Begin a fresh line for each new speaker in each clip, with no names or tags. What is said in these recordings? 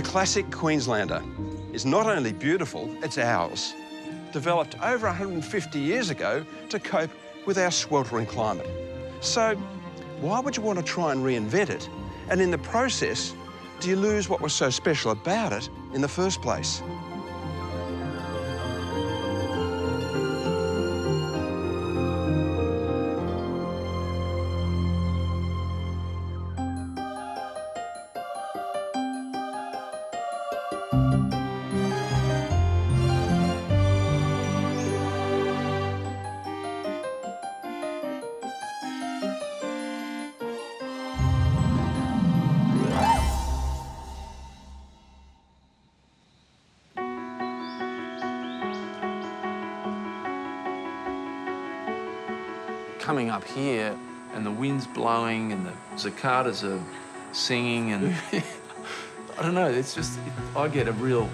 The classic Queenslander is not only beautiful, it's ours. Developed over 150 years ago to cope with our sweltering climate. So why would you want to try and reinvent it? And in the process, do you lose what was so special about it in the first place?
Coming up here and the wind's blowing and the cicadas are singing and I don't know, it's just, I get a real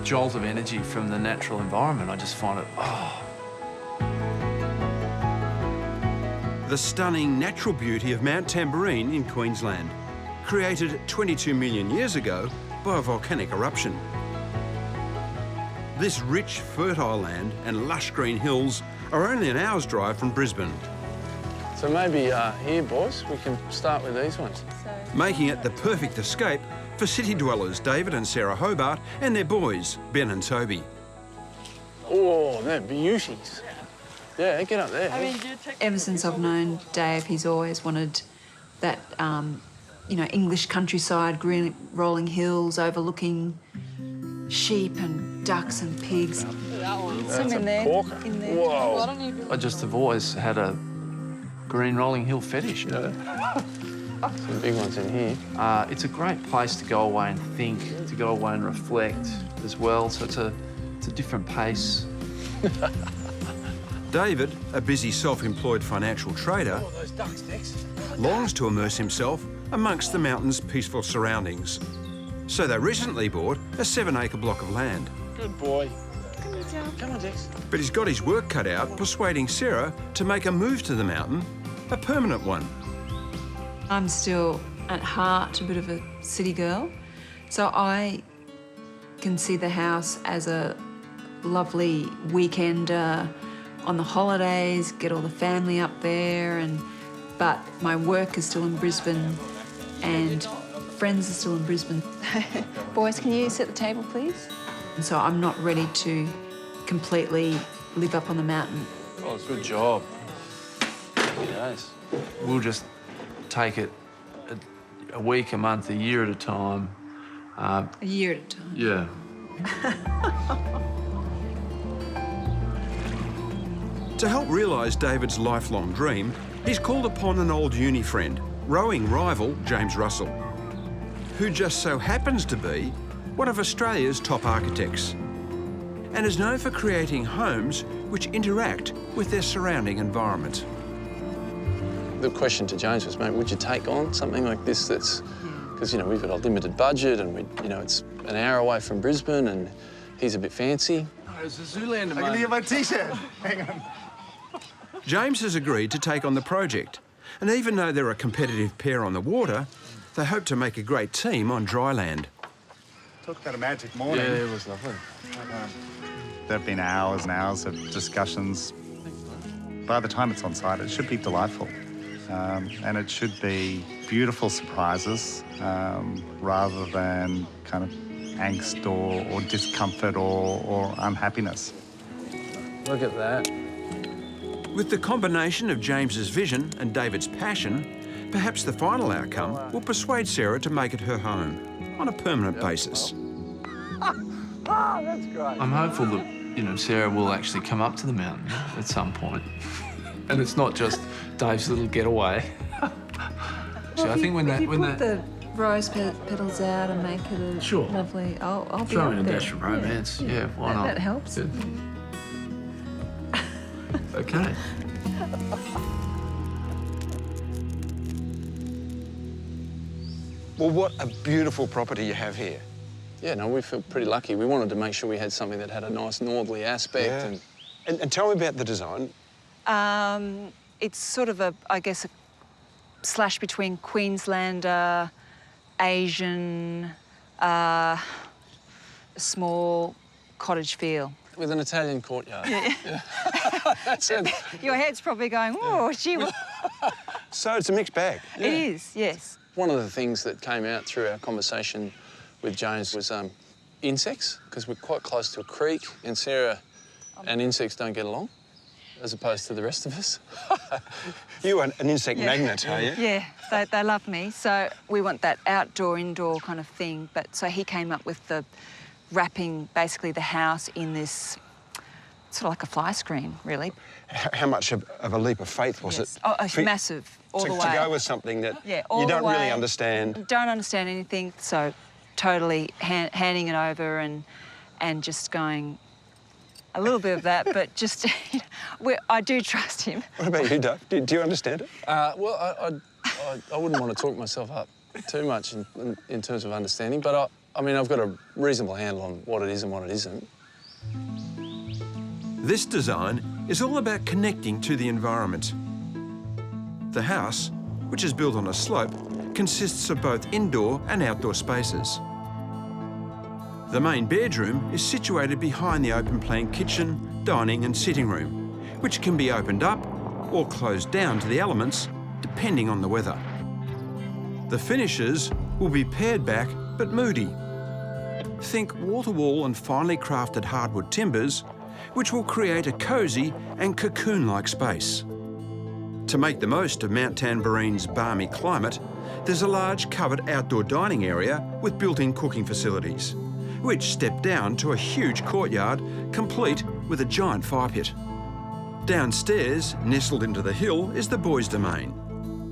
jolt of energy from the natural environment. I just find it, oh.
The stunning natural beauty of Mt Tamborine in Queensland, created 22 million years ago by a volcanic eruption. This rich, fertile land and lush green hills are only an hour's drive from Brisbane.
So maybe here, boys, we can start with these ones.
Making it the perfect escape for city dwellers David and Sarah Hobart and their boys, Ben and Toby.
Oh, they're beauties. Yeah, get up there.
Ever since I've known Dave, he's always wanted that, you know, English countryside, green rolling hills overlooking sheep and ducks and pigs.
That's a porker. Whoa. I just have always had a green rolling hill fetish. Yeah. Some big ones in here. It's a great place to go away and think, to go away and reflect as well. So it's a different pace.
David, a busy self-employed financial trader, longs to immerse himself amongst the mountain's peaceful surroundings. So they recently bought a 7-acre block of land.
Good boy. Come on, Dex.
But he's got his work cut out persuading Sarah to make a move to the mountain, a permanent one.
I'm still, at heart, a bit of a city girl, so I can see the house as a lovely weekend on the holidays, get all the family up there, but my work is still in Brisbane and friends are still in Brisbane.
Boys, can you set the table, please?
And so I'm not ready to completely live up on the mountain.
Oh, it's a good job. Happy days. We'll just take it a week, a month, a year at a time.
A year at a time?
Yeah.
To help realise David's lifelong dream, he's called upon an old uni friend, rowing rival James Russell, who just so happens to be one of Australia's top architects and is known for creating homes which interact with their surrounding environment.
The question to James was, mate, would you take on something like this that's... Because, you know, we've got a limited budget and, it's an hour away from Brisbane and he's a bit fancy. Oh, it's a Zoolander, mate. I can hear my T-shirt. Hang on.
James has agreed to take on the project, and even though they're a competitive pair on the water, they hope to make a great team on dry land.
Talk about a magic morning.
Yeah, it was lovely.
There have been hours and hours of discussions. By the time it's on site, it should be delightful. And it should be beautiful surprises rather than kind of angst or discomfort or unhappiness.
Look at that.
With the combination of James's vision and David's passion, perhaps the final outcome will persuade Sarah to make it her home on a permanent basis.
That's great. I'm hopeful that, Sarah will actually come up to the mountain at some point. And it's not just Dave's little getaway. So I think when
put the rose petals out and make it a
sure.
lovely... I'll be
throw in a
there.
dash of romance. Yeah, why not?
That helps.
Good. Okay.
Well, what a beautiful property you have here.
Yeah, no, we feel pretty lucky. We wanted to make sure we had something that had a nice northerly aspect.
Yeah. And tell me about the design.
It's sort of I guess, a slash between Queenslander, Asian, A small cottage feel.
With an Italian courtyard.
Yeah.
That's it.
Your head's probably going, oh, gee.
So it's a mixed bag.
It is, yes.
One of the things that came out through our conversation with James was insects, because we're quite close to a creek, and Sarah and insects don't get along, as opposed to the rest of us.
You are an insect magnet, are you?
Yeah, they love me. So we want that outdoor, indoor kind of thing. But so he came up with the wrapping basically the house in this sort of like a fly screen, really.
How much of a leap of faith was
Yes.
it?
Oh, massive, all the way.
To go with something that
all
you don't
the way.
really understand.
Don't understand anything, so totally handing it over and just going a little bit of that, but just, I do trust him.
What about you, Doug? Do you understand it?
Well, I wouldn't want to talk myself up too much in terms of understanding, but I mean, I've got a reasonable handle on what it is and what it isn't.
This design is all about connecting to the environment. The house, which is built on a slope, consists of both indoor and outdoor spaces. The main bedroom is situated behind the open-plan kitchen, dining and sitting room, which can be opened up or closed down to the elements, depending on the weather. The finishes will be pared back but moody. Think wall-to-wall and finely crafted hardwood timbers, which will create a cosy and cocoon-like space. To make the most of Mt Tamborine's balmy climate, there's a large covered outdoor dining area with built-in cooking facilities, which step down to a huge courtyard complete with a giant fire pit. Downstairs, nestled into the hill, is the boys' domain.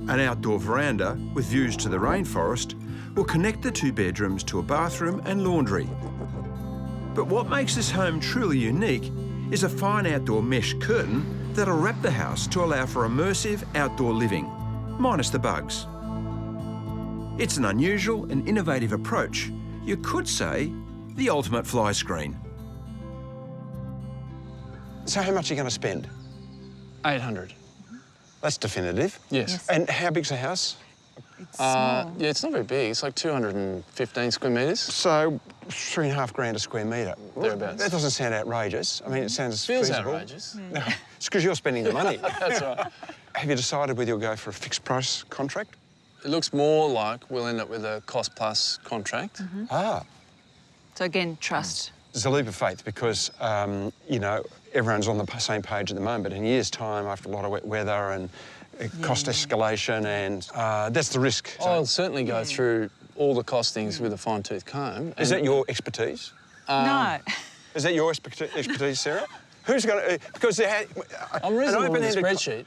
An outdoor veranda with views to the rainforest will connect the two bedrooms to a bathroom and laundry. But what makes this home truly unique is a fine outdoor mesh curtain that'll wrap the house to allow for immersive outdoor living, minus the bugs. It's an unusual and innovative approach. You could say the ultimate fly screen.
So how much are you going to spend?
800.
That's definitive.
Yes.
And how big's the house?
It's small.
Yeah, it's not very big. It's like 215 square metres.
So $3,500 a square metre.
Thereabouts.
That doesn't sound outrageous. I mean, it sounds
Feels
feasible.
outrageous.
No, it's because you're spending the money.
That's right.
Have you decided whether you'll go for a fixed price contract?
It looks more like we'll end up with a cost-plus contract.
Ah.
So again, trust.
It's a leap of faith because, you know, everyone's on the same page at the moment, but in a year's time, after a lot of wet weather and cost escalation, and that's the risk. So,
I'll certainly go through all the costings with a fine-tooth comb.
is that your expertise?
No.
Is that your expertise, Sarah? Who's going to... Because
I'm reasonable with a spreadsheet.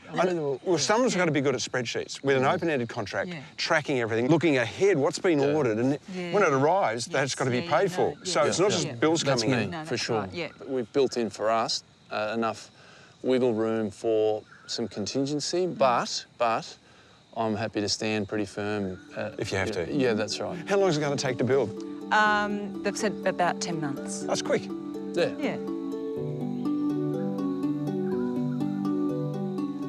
Well, someone's got to be good at spreadsheets. With an open-ended contract, tracking everything, looking ahead, what's been ordered, and when it arrives, that's got to be paid for. So it's not just bills coming in.
No,
for
that's
sure.
right, yeah.
We've built in for us enough wiggle room for some contingency, but I'm happy to stand pretty firm.
If you have to.
Yeah, that's right.
How long is it going to take to build?
They've said about 10 months.
That's quick.
Yeah.
Yeah.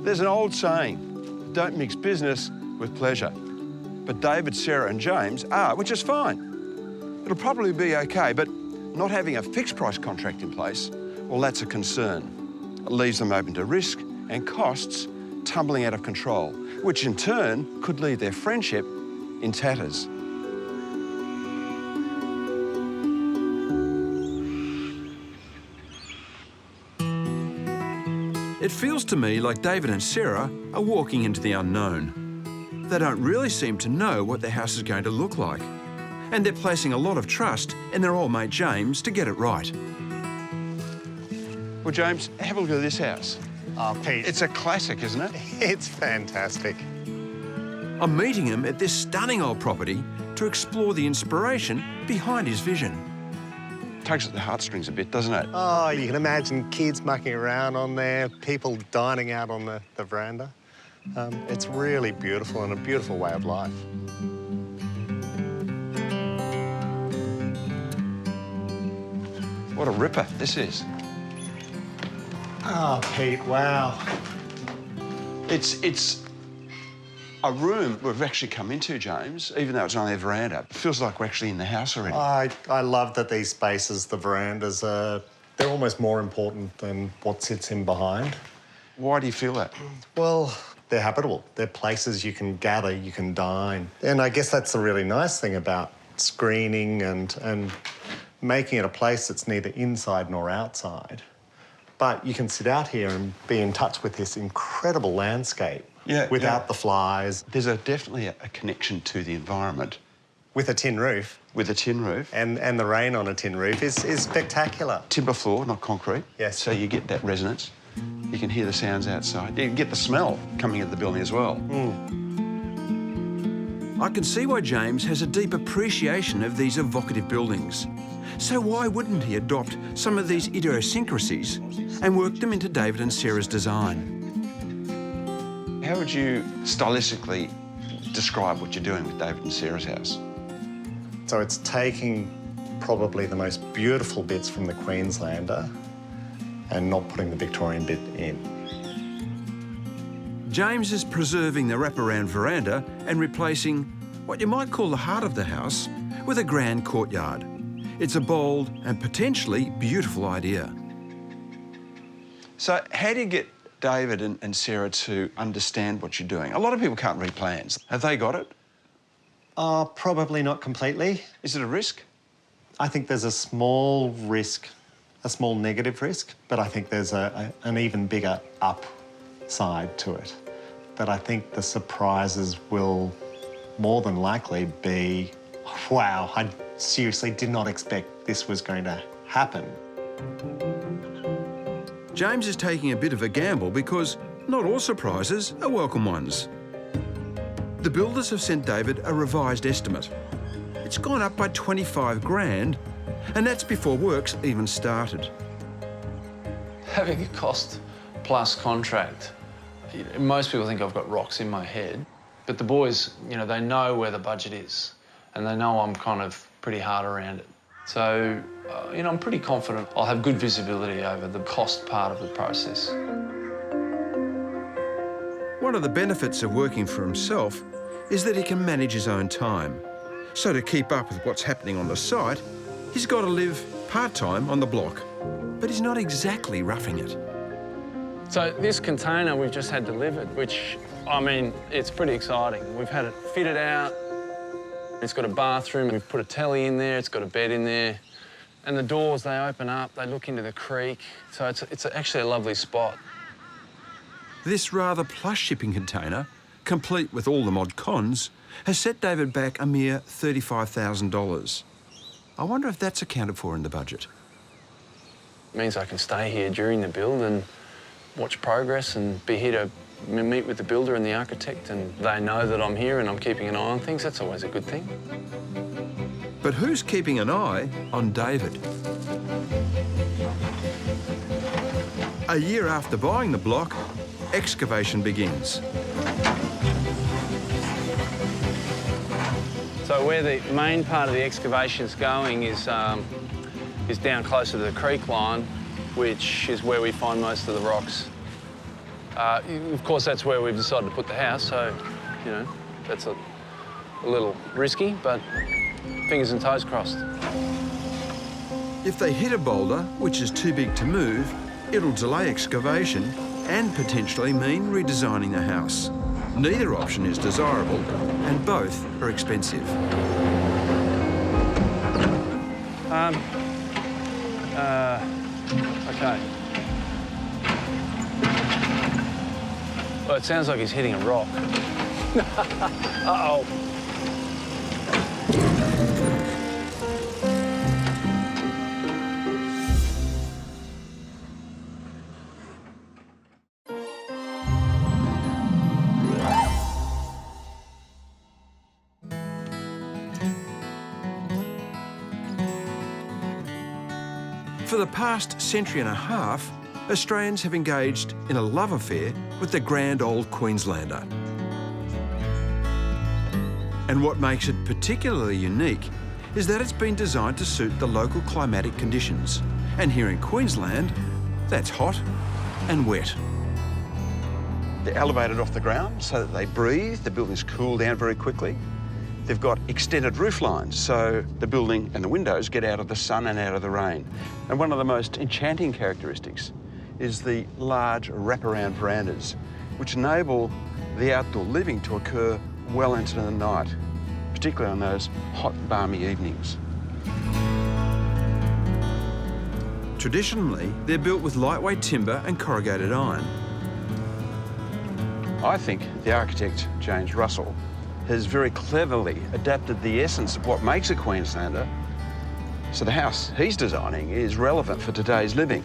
There's an old saying, don't mix business with pleasure. But David, Sarah and James are, which is fine. It'll probably be okay, but not having a fixed price contract in place, well, that's a concern. It leaves them open to risk and costs tumbling out of control, which in turn could leave their friendship in tatters.
It feels to me like David and Sarah are walking into the unknown. They don't really seem to know what their house is going to look like, and they're placing a lot of trust in their old mate James to get it right.
Well, James, have a look at this house.
Oh, Pete.
It's a classic, isn't it?
It's fantastic.
I'm meeting him at this stunning old property to explore the inspiration behind his vision.
Tugs at the heartstrings a bit, doesn't it?
Oh, you can imagine kids mucking around on there, people dining out on the veranda. It's really beautiful and a beautiful way of life.
What a ripper this is.
Oh, Pete, wow.
It's
A room we've actually come into, James, even though it's only a veranda, it feels like we're actually in the house already.
I love that these spaces, the verandas, they're almost more important than what sits in behind.
Why do you feel that?
Well, they're habitable. They're places you can gather, you can dine. And I guess that's the really nice thing about screening and making it a place that's neither inside nor outside. But you can sit out here and be in touch with this incredible landscape without the flies.
There's definitely a connection to the environment.
With a tin roof.
With a tin roof.
And the rain on a tin roof is spectacular.
Timber floor, not concrete.
Yes.
So you get that resonance. You can hear the sounds outside. You can get the smell coming into the building as well.
I can see why James has a deep appreciation of these evocative buildings. So why wouldn't he adopt some of these idiosyncrasies and work them into David and Sarah's design?
How would you stylistically describe what you're doing with David and Sarah's house?
So it's taking probably the most beautiful bits from the Queenslander and not putting the Victorian bit in.
James is preserving the wraparound veranda and replacing what you might call the heart of the house with a grand courtyard. It's a bold and potentially beautiful idea.
So how do you get David and Sarah to understand what you're doing? A lot of people can't read plans. Have they got it?
Probably not completely.
Is it a risk?
I think there's a small risk, a small negative risk, but I think there's an even bigger upside to it. That I think the surprises will more than likely be, wow, I seriously did not expect this was going to happen.
James is taking a bit of a gamble because not all surprises are welcome ones. The builders have sent David a revised estimate. It's gone up by 25 grand, and that's before work's even started.
Having a cost-plus contract, most people think I've got rocks in my head, but the boys, they know where the budget is, and they know I'm kind of pretty hard around it. So, I'm pretty confident I'll have good visibility over the cost part of the process.
One of the benefits of working for himself is that he can manage his own time. So to keep up with what's happening on the site, he's got to live part-time on the block. But he's not exactly roughing it.
So this container we've just had delivered, which, it's pretty exciting. We've had it fitted out. It's got a bathroom, we've put a telly in there, it's got a bed in there. And the doors, they open up, they look into the creek. So it's actually a lovely spot.
This rather plush shipping container, complete with all the mod cons, has set David back a mere $35,000. I wonder if that's accounted for in the budget.
It means I can stay here during the build and watch progress and be here to meet with the builder and the architect, and they know that I'm here and I'm keeping an eye on things. That's always a good thing.
But who's keeping an eye on David? A year after buying the block, excavation begins.
So where the main part of the excavation's going is down closer to the creek line, which is where we find most of the rocks. Of course, that's where we've decided to put the house, so, that's a little risky, but fingers and toes crossed.
If they hit a boulder, which is too big to move, it'll delay excavation and potentially mean redesigning the house. Neither option is desirable, and both are expensive.
Okay. Well, it sounds like he's hitting a rock. Uh-oh.
For the past century and a half, Australians have engaged in a love affair with the grand old Queenslander. And what makes it particularly unique is that it's been designed to suit the local climatic conditions. And here in Queensland, that's hot and wet.
They're elevated off the ground so that they breathe. The buildings cool down very quickly. They've got extended roof lines, so the building and the windows get out of the sun and out of the rain. And one of the most enchanting characteristics is the large wraparound verandas, which enable the outdoor living to occur well into the night, particularly on those hot, balmy evenings.
Traditionally, they're built with lightweight timber and corrugated iron.
I think the architect, James Russell, has very cleverly adapted the essence of what makes a Queenslander, so the house he's designing is relevant for today's living.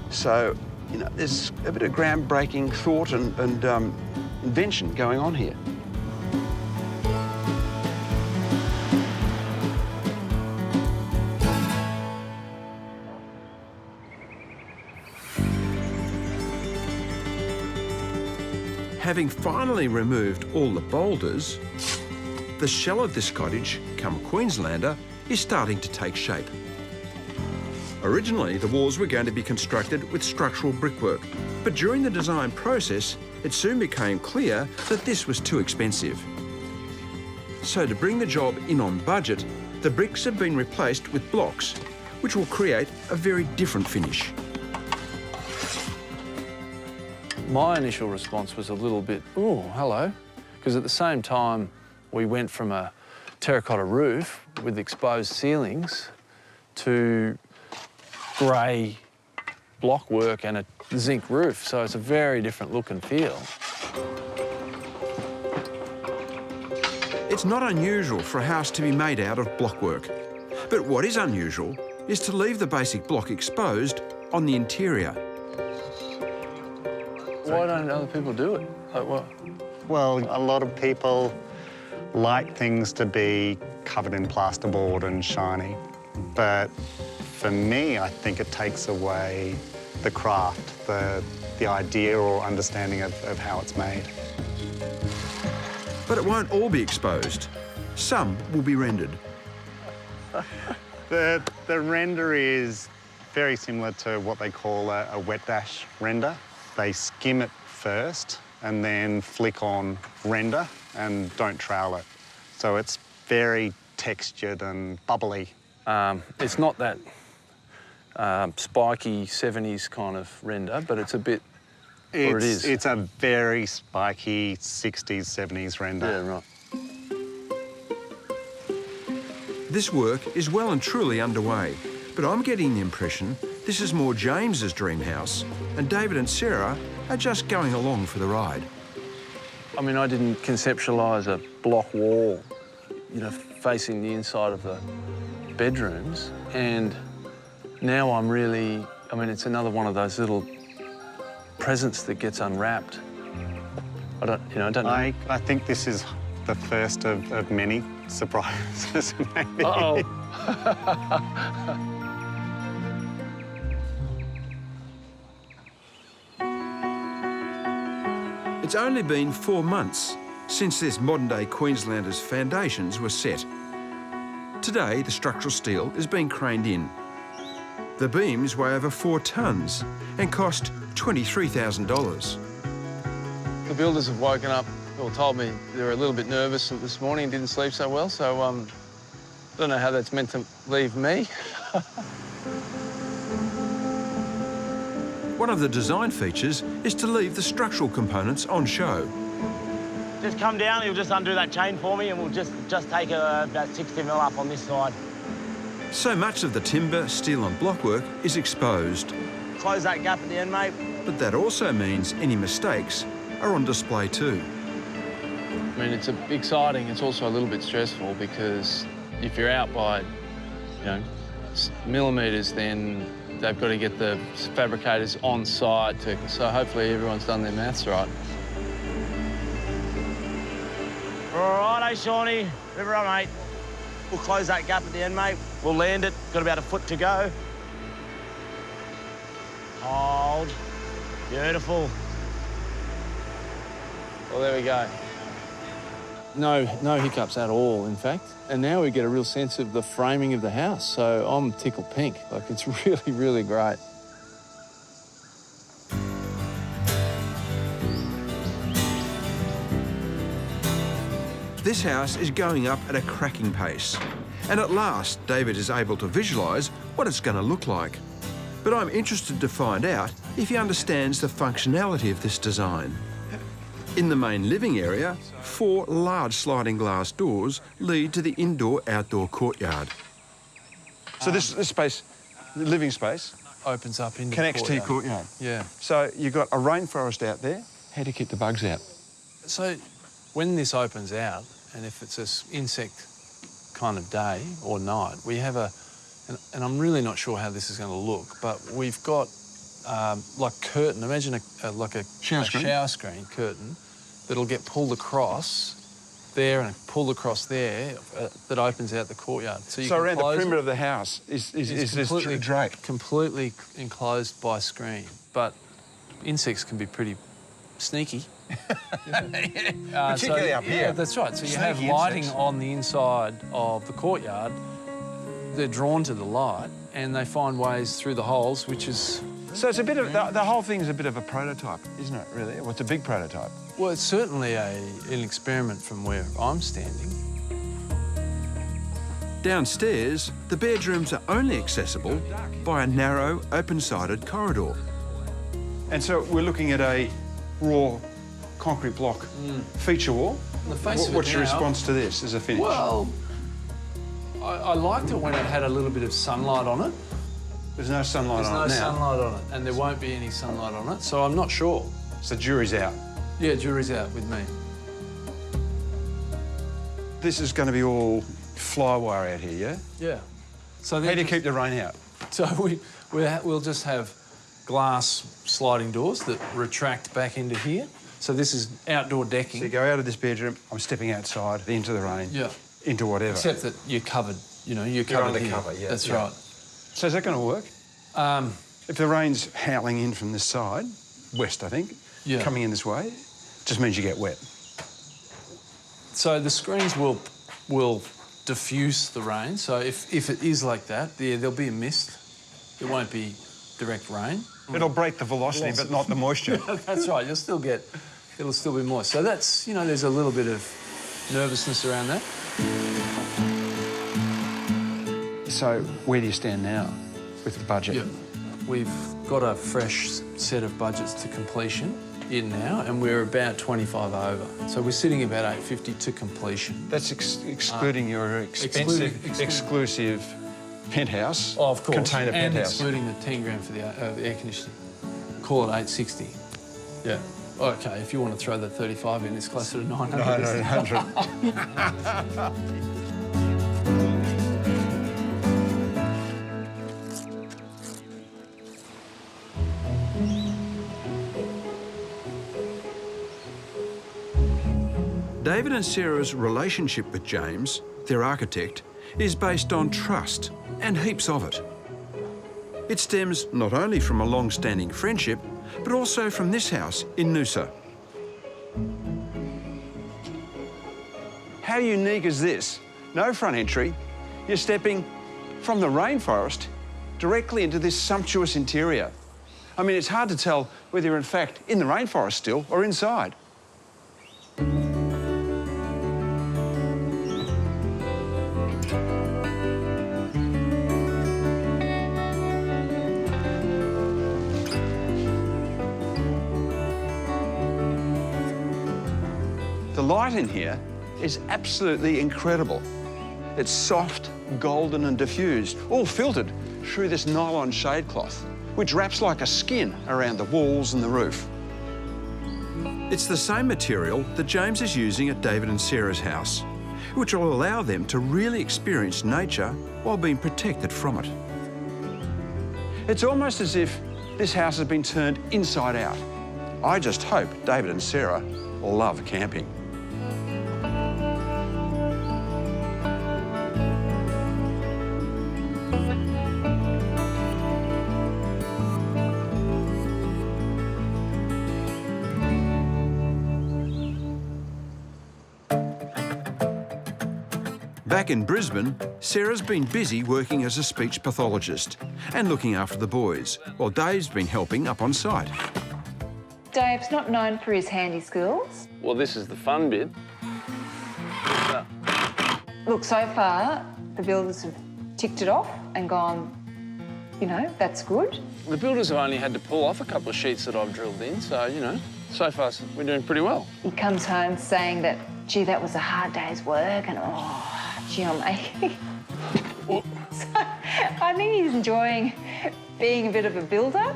So, you know, there's a bit of groundbreaking thought and invention going on here.
Having finally removed all the boulders, the shell of this cottage, come Queenslander, is starting to take shape. Originally, the walls were going to be constructed with structural brickwork, but during the design process, it soon became clear that this was too expensive. So to bring the job in on budget, the bricks have been replaced with blocks, which will create a very different finish.
My initial response was a little bit, oh, hello, because at the same time, we went from a terracotta roof with exposed ceilings to grey block work and a zinc roof, so it's a very different look and feel.
It's not unusual for a house to be made out of blockwork, but what is unusual is to leave the basic block exposed on the interior.
Why don't other people do it? Like what?
Well, a lot of people like things to be covered in plasterboard and shiny, but for me, I think it takes away the craft, the idea or understanding of how it's made.
But it won't all be exposed. Some will be rendered.
The render is very similar to what they call a wet dash render. They skim it first and then flick on render and don't trowel it. So it's very textured and bubbly.
It's not that spiky 70s kind of render, but it's a bit, or it is.
It's a very spiky 60s, 70s render.
Yeah, right.
This work is well and truly underway, but I'm getting the impression this is more James's dream house, and David and Sarah are just going along for the ride.
I mean, I didn't conceptualise a block wall, you know, facing the inside of the bedrooms, and now I'm really, I mean, it's another one of those little presents that gets unwrapped. I don't know.
I think this is the first of many surprises, maybe.
Uh-oh.
It's only been 4 months since this modern-day Queenslander's foundations were set. Today, the structural steel is being craned in. The beams weigh over 4 tonnes and cost $23,000.
The builders have woken up, or told me they were a little bit nervous this morning and didn't sleep so well, so I don't know how that's meant to leave me.
One of the design features is to leave the structural components on show.
Just come down, you'll just undo that chain for me and we'll just take about 60 mil up on this side.
So much of the timber, steel and blockwork is exposed.
Close that gap at the end, mate.
But that also means any mistakes are on display too.
I mean, it's exciting. It's also a little bit stressful because if you're out by, you know, millimetres, then they've got to get the fabricators on site so hopefully everyone's done their maths right.
Righto, Shawnee. River on, mate. We'll close that gap at the end, mate. We'll land it. Got about a foot to go. Hold. Beautiful.
Well, there we go. No hiccups at all, in fact. And now we get a real sense of the framing of the house. So I'm tickled pink. Like, it's really, really great.
This house is going up at a cracking pace. And at last, David is able to visualise what it's going to look like. But I'm interested to find out if he understands the functionality of this design. In the main living area, 4 large sliding glass doors lead to the indoor-outdoor courtyard.
So this space, the living space,
Opens up into
connects
the
to your courtyard.
Yeah.
So you've got a rainforest out there. How do you keep the bugs out?
So when this opens out, and if it's an insect kind of day or night, we have and I'm really not sure how this is going to look, but we've got like curtain. Imagine like a shower screen curtain that'll get pulled across there and pulled across there that opens out the courtyard. So
around the perimeter of the house is this drape?
Completely enclosed by screen, but insects can be pretty sneaky.
Particularly up here.
Yeah, that's right. So you have lighting on the inside of the courtyard. They're drawn to the light and they find ways through the holes, which is...
So it's a bit of... The whole thing's a bit of a prototype, isn't it, really? Well, it's a big prototype.
Well, it's certainly an experiment from where I'm standing.
Downstairs, the bedrooms are only accessible by a narrow, open-sided corridor.
And so we're looking at a raw concrete block feature wall. What's your response to this as a finish?
Well, I liked it when it had a little bit of sunlight on it.
There's no sunlight on it now.
There's no sunlight on it, and there won't be any sunlight on it, so I'm not sure.
So jury's out.
Yeah, jury's out with me.
This is going to be all fly wire out here, yeah?
Yeah. So
how do you keep the rain out?
So we'll just have glass sliding doors that retract back into here. So this is outdoor decking.
So you go out of this bedroom, I'm stepping outside into the rain.
Yeah.
Into whatever.
Except that you're covered, you're covered
under
here.
cover, yeah.
That's
yeah.
right.
So is that going to work? If the rain's howling in from this side, west, I think, coming in this way, just means you get wet.
So the screens will diffuse the rain. So if it is like that, there'll be a mist. It won't be direct rain.
It'll break the velocity, but not the moisture.
That's right. It'll still be moist. So that's, there's a little bit of nervousness around that.
So where do you stand now with the budget?
Yeah. We've got a fresh set of budgets to completion in now, and we're about 25 over. So we're sitting about 850 to completion.
That's excluding your expensive, exclusive penthouse.
Oh, of course.
Container
and
penthouse.
Excluding the 10 grand for the air conditioning. Call it 860. Yeah. Okay, if you want to throw that 35 in, it's closer to 900.
900.
David and Sarah's relationship with James, their architect, is based on trust, and heaps of it. It stems not only from a long-standing friendship, but also from this house in Nusa.
How unique is this? No front entry. You're stepping from the rainforest directly into this sumptuous interior. I mean, it's hard to tell whether you're in fact in the rainforest still or inside. The light in here is absolutely incredible. It's soft, golden and diffused, all filtered through this nylon shade cloth, which wraps like a skin around the walls and the roof.
It's the same material that James is using at David and Sarah's house, which will allow them to really experience nature while being protected from it.
It's almost as if this house has been turned inside out. I just hope David and Sarah love camping.
Back in Brisbane, Sarah's been busy working as a speech pathologist and looking after the boys, while Dave's been helping up on site.
Dave's not known for his handy skills.
Well, this is the fun bit.
Look, so far, the builders have ticked it off and gone, you know, that's good.
The builders have only had to pull off a couple of sheets that I've drilled in, so, you know, so far we're doing pretty well.
He comes home saying that, gee, that was a hard day's work, and oh, gee, I'm aching. So I think he's enjoying being a bit of a builder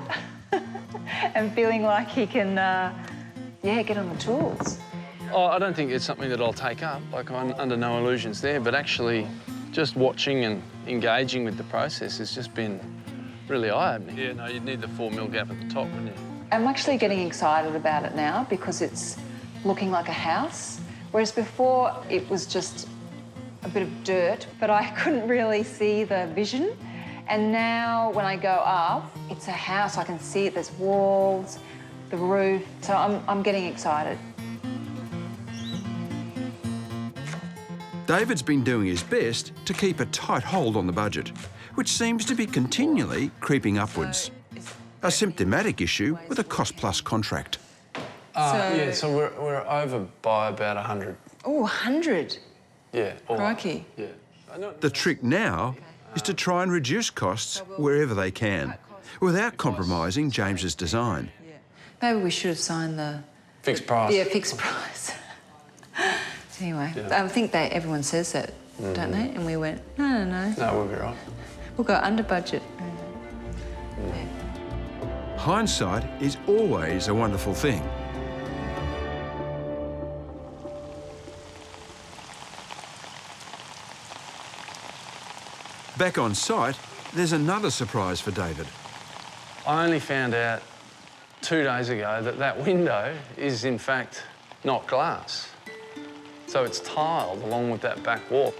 and feeling like he can, get on the tools.
Oh, I don't think it's something that I'll take up. Like, I'm under no illusions there, but actually just watching and engaging with the process has just been really eye-opening. Yeah, no, you'd need the 4 mil gap at the top, wouldn't you?
I'm actually getting excited about it now because it's looking like a house, whereas before it was just a bit of dirt, but I couldn't really see the vision. And now when I go up, it's a house. I can see it. There's walls, the roof. So I'm getting excited.
David's been doing his best to keep a tight hold on the budget, which seems to be continually creeping upwards. A symptomatic issue with a cost-plus contract.
So we're over by about 100.
Oh, 100?
Yeah.
Crikey.
Yeah.
The trick now is to try and reduce costs wherever they can, without compromising James's design.
Maybe we should have signed the...
Fixed price.
Yeah, fixed price. Anyway, I think everyone says that, don't they? And we went, no.
No, we'll be right.
We'll go under budget.
Hindsight is always a wonderful thing. Back on site, there's another surprise for David.
I only found out 2 days ago that that window is, in fact, not glass. So it's tiled along with that back wall.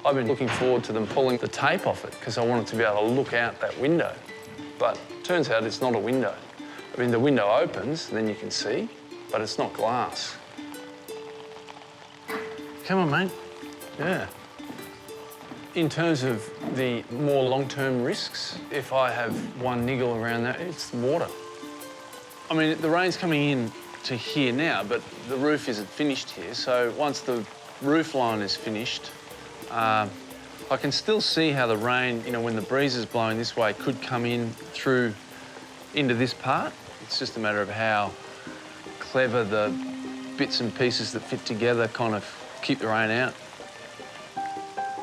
I've been looking forward to them pulling the tape off it because I wanted to be able to look out that window. But turns out it's not a window. I mean, the window opens, and then you can see, but it's not glass. Come on, mate. Yeah. In terms of the more long-term risks, if I have one niggle around that, it's the water. I mean, the rain's coming in to here now, but the roof isn't finished here. So once the roof line is finished, I can still see how the rain, you know, when the breeze is blowing this way, could come in through into this part. It's just a matter of how clever the bits and pieces that fit together kind of keep the rain out.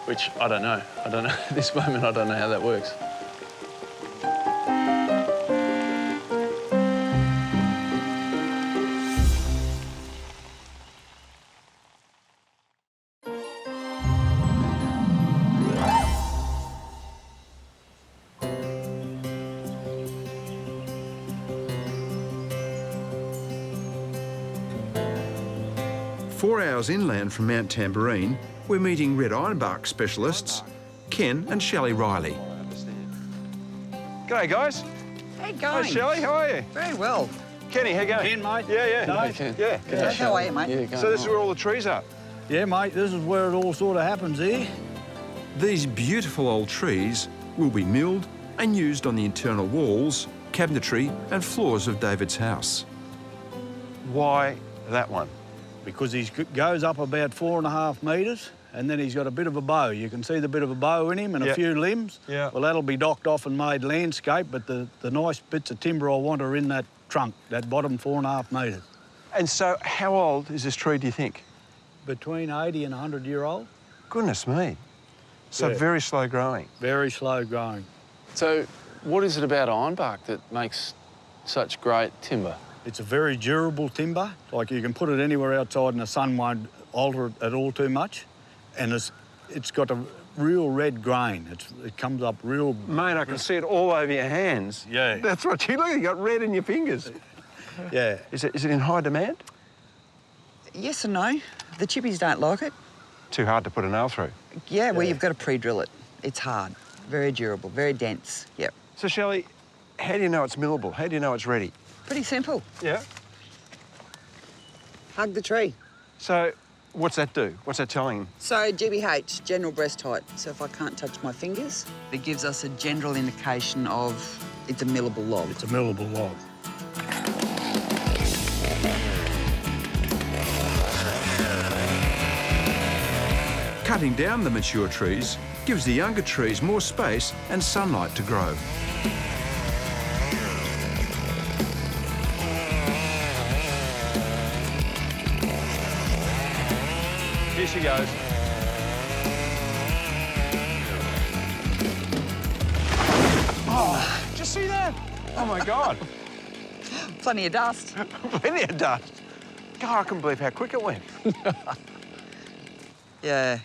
Which I don't know. At this moment, I don't know how that works.
Four hours inland from Mt Tamborine, we're meeting red ironbark specialists, Ken and Shelley Riley.
G'day, guys.
Hey, going?
Hi, Shelley. How are you?
Very well.
Kenny, how you going?
Ken, mate.
Yeah.
G'day, Ken.
Yeah.
How are you, mate?
Yeah,
So this is where all the trees are?
Yeah, mate, this is where it all sort of happens here.
These beautiful old trees will be milled and used on the internal walls, cabinetry and floors of David's house.
Why that one?
Because he goes up about 4.5 metres, and then he's got a bit of a bow. You can see the bit of a bow in him and a few limbs.
Yeah.
Well, that'll be docked off and made landscape, but the nice bits of timber I want are in that trunk, that bottom 4.5 metres.
And so how old is this tree, do you think?
Between 80 and 100-year-old.
Goodness me. So
Yeah.
very slow growing.
Very slow growing.
So what is it about ironbark that makes such great timber?
It's a very durable timber. Like, you can put it anywhere outside and the sun won't alter it at all too much. And it's got a real red grain. It comes up real...
Mate, I can see it all over your hands.
Yeah.
That's what you look, you got red in your fingers.
Yeah.
Is it in high demand?
Yes and no. The chippies don't like it.
Too hard to put a nail through.
Yeah, well, you've got to pre-drill it. It's hard, very durable, very dense. Yep.
So, Shelley, how do you know it's millable? How do you know it's ready?
Pretty simple.
Yeah.
Hug the tree.
So, what's that do? What's that telling?
So, GBH, general breast height. So if I can't touch my fingers, it gives us a general indication of it's a millable log.
It's a millable log.
Cutting down the mature trees gives the younger trees more space and sunlight to grow.
Here she goes. Oh, did you see that? Oh, my God.
Plenty of dust.
Plenty of dust. God, I couldn't believe how quick it went.
Yeah.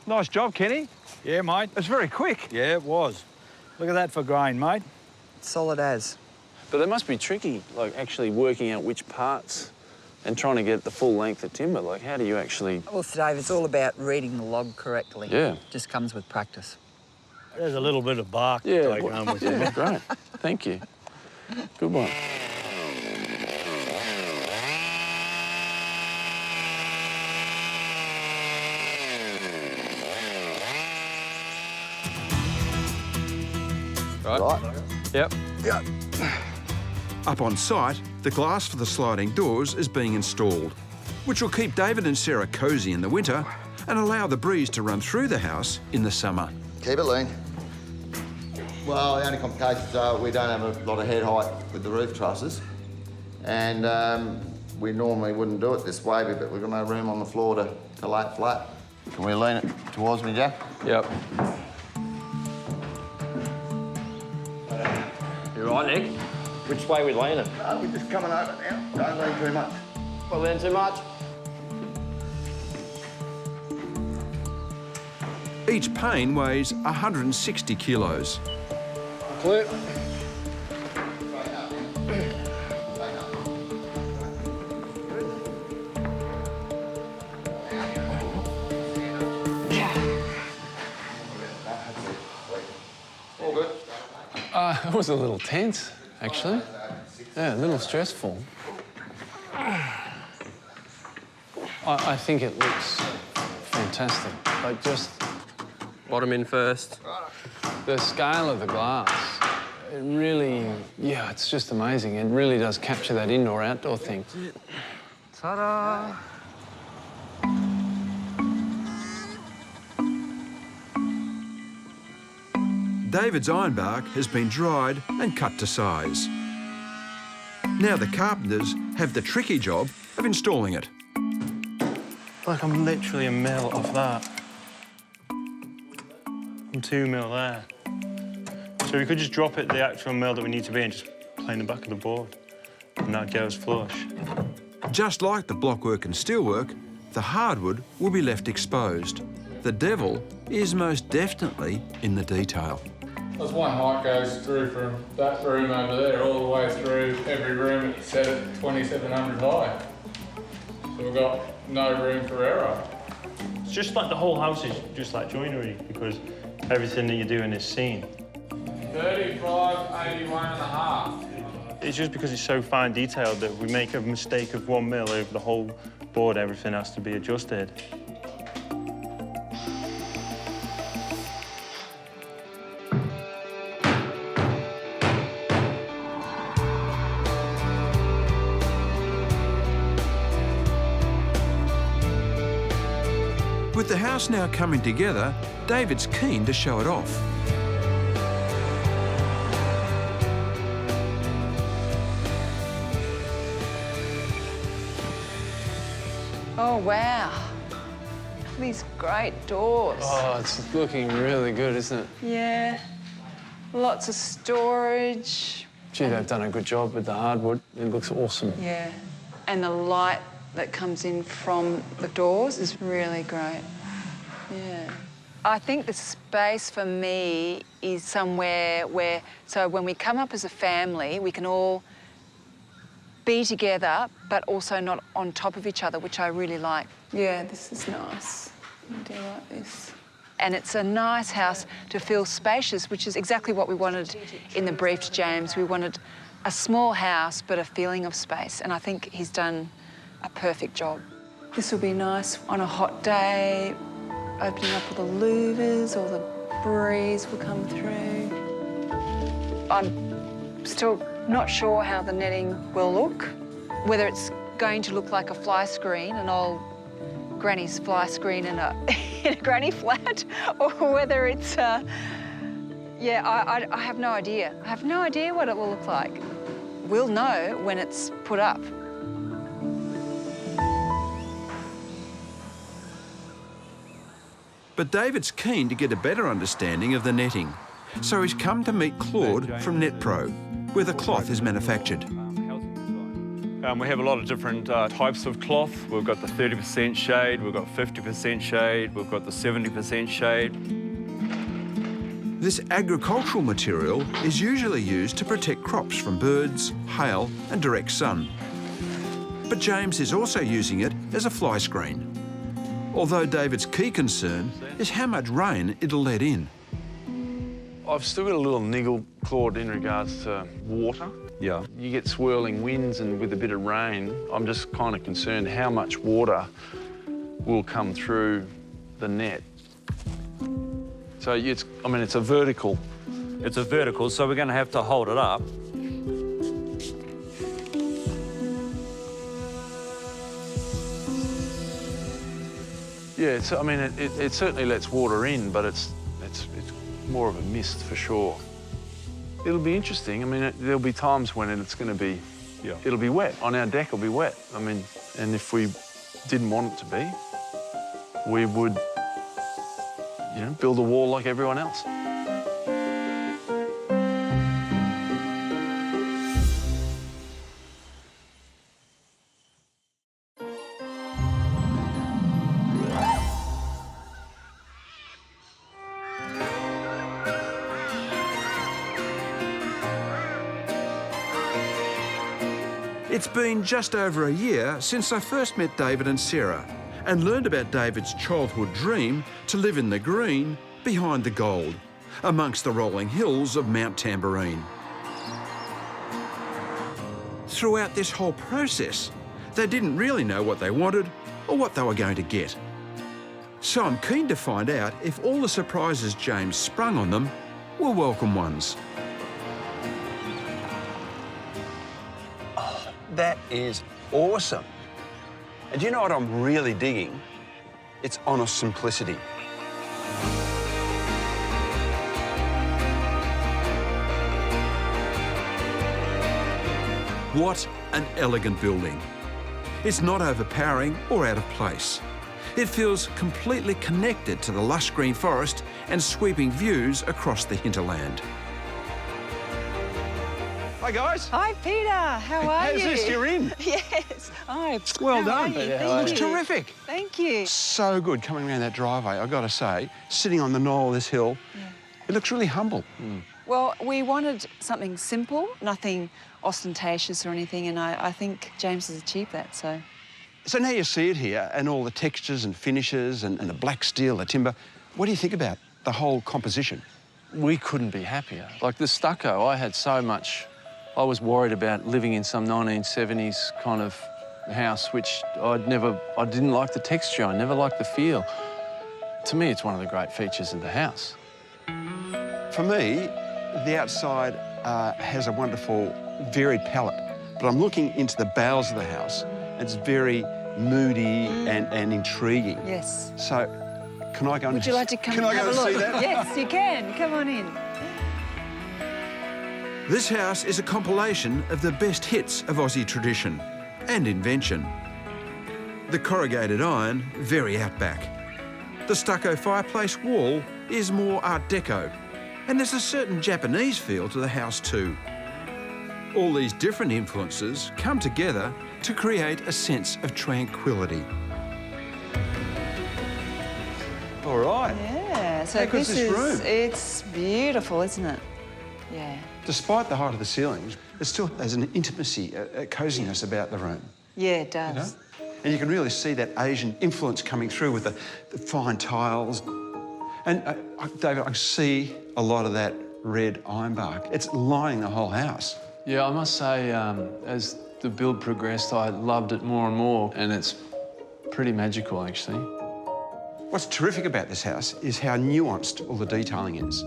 Nice job, Kenny.
Yeah, mate.
It's very quick.
Yeah, it was. Look at that for grain, mate.
Solid as.
But that must be tricky, like actually working out which parts and trying to get the full length of timber. Like, how do you actually...
Well, Dave, it's all about reading the log correctly.
Yeah.
Just comes with practice.
There's a little bit of bark to take home with you.
Yeah, great. Thank you. Good one.
Right. Yep.
Yep. Up on site, the glass for the sliding doors is being installed, which will keep David and Sarah cosy in the winter and allow the breeze to run through the house in the summer.
Keep it lean. Well, the only complications are we don't have a lot of head height with the roof trusses, and we normally wouldn't do it this way, but we've got no room on the floor to lay it flat. Can we lean it towards me, Jack?
Yep.
You right, Nick? Which way we lean it?
No, we're just coming over now. Don't lean too much.
Well, lean too much?
Each pane weighs 160 kilos.
Clear.
All good.
It was a little tense, actually. Yeah, a little stressful. I think it looks fantastic. Like, just...
Bottom in first.
The scale of the glass, it really, yeah, it's just amazing. It really does capture that indoor-outdoor thing.
Ta-da!
David's ironbark has been dried and cut to size. Now the carpenters have the tricky job of installing it.
Like, I'm literally a mil off that. I'm 2 mil there. So we could just drop it the actual mil that we need to be and just plane the back of the board. And that goes flush.
Just like the blockwork and steelwork, the hardwood will be left exposed. The devil is most definitely in the detail.
There's one height goes through from that room over there all the way through every room. It's set at 2,700 high. So we've got no room for error.
It's just like the whole house is just like joinery because everything that you're doing is seen.
3581.5.
It's just because it's so fine detailed that if we make a mistake of 1 mil over the whole board, everything has to be adjusted.
With the house now coming together, David's keen to show it off.
Oh, wow. These great doors.
Oh, it's looking really good, isn't it?
Yeah. Lots of storage.
Gee, they've done a good job with the hardwood. It looks awesome.
Yeah. And the light that comes in from the doors is really great. Yeah. I think the space for me is somewhere where, so when we come up as a family, we can all be together, but also not on top of each other, which I really like. Yeah, this is nice. I do like this. And it's a nice house to feel spacious, which is exactly what we wanted in the brief to James. We wanted a small house, but a feeling of space. And I think he's done a perfect job. This will be nice on a hot day, opening up all the louvers, all the breeze will come through. I'm still not sure how the netting will look, whether it's going to look like a fly screen and I'll granny's fly screen in a, in a granny flat or whether it's, yeah, I have no idea. I have no idea what it will look like. We'll know when it's put up.
But David's keen to get a better understanding of the netting, so he's come to meet Claude from NetPro, where the cloth is manufactured.
We have a lot of different types of cloth. We've got the 30% shade, we've got 50% shade, we've got the 70% shade.
This agricultural material is usually used to protect crops from birds, hail and direct sun. But James is also using it as a fly screen. Although David's key concern is how much rain it'll let in.
I've still got a little niggle, Claude, in regards to water.
Yeah.
You get swirling winds and with a bit of rain, I'm just kind of concerned how much water will come through the net. So it's, I mean, it's a vertical.
It's a vertical, so we're going to have to hold it up.
Yeah, it's, I mean, it certainly lets water in, but it's more of a mist for sure. It'll be interesting. I mean, there'll be times when it's going to be, it'll be wet. On our deck, it'll be wet. I mean, and if we didn't want it to be, we would, you know, build a wall like everyone else.
It's been just over a year since I first met David and Sarah and learned about David's childhood dream to live in the green behind the gold, amongst the rolling hills of Mt Tamborine. Throughout this whole process, they didn't really know what they wanted or what they were going to get. So I'm keen to find out if all the surprises James sprung on them were welcome ones.
That is awesome. And do you know what I'm really digging? It's honest simplicity.
What an elegant building. It's not overpowering or out of place. It feels completely connected to the lush green forest and sweeping views across the hinterland.
Hi, guys.
Hi, Peter. How are you?
How's this? You're in?
Yes. Hi.
Well done.
Thank you.
It's terrific.
Thank you.
So good coming around that driveway, I've got to say. Sitting on the knoll of this hill, it looks really humble.
Well, we wanted something simple, nothing ostentatious or anything, and I think James has achieved that, so.
So now you see it here, and all the textures and finishes and the black steel, the timber. What do you think about the whole composition?
We couldn't be happier. Like the stucco, I had so much. I was worried about living in some 1970s kind of house, which I didn't like the texture, I never liked the feel. To me, it's one of the great features of the house.
For me, the outside has a wonderful, varied palette, but I'm looking into the bowels of the house, and it's very moody and intriguing.
Yes.
So, can I go and
Would you like to come
can
and
I go
have a
and
look?
see that?
Yes, you can. Come on in.
This house is a compilation of the best hits of Aussie tradition and invention. The corrugated iron, very outback. The stucco fireplace wall is more Art Deco, and there's a certain Japanese feel to the house too. All these different influences come together to create a sense of tranquility.
All right.
Yeah, so
How good's
this
this
is,
room?
it's beautiful, isn't it? Yeah.
Despite the height of the ceilings, it still has an intimacy, a coziness about the room.
Yeah, it does.
You know? And you can really see that Asian influence coming through with the fine tiles. And David, I see a lot of that red ironbark. It's lining the whole house.
Yeah, I must say, as the build progressed, I loved it more and more, and it's pretty magical, actually.
What's terrific about this house is how nuanced all the detailing is.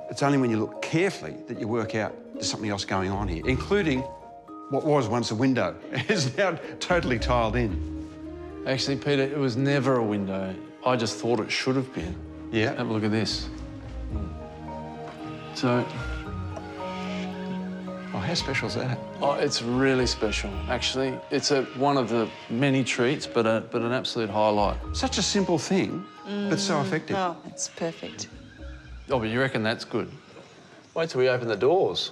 It's only when you look carefully that you work out there's something else going on here, including what was once a window is now totally tiled in.
Actually, Peter, it was never a window. I just thought it should have been.
Yeah.
Have a look at this. So...
Oh, how special is that?
Oh, it's really special, actually. It's one of the many treats, but an absolute highlight.
Such a simple thing, but so effective.
Oh, it's perfect.
Oh, but you reckon that's good? Wait till we open the doors.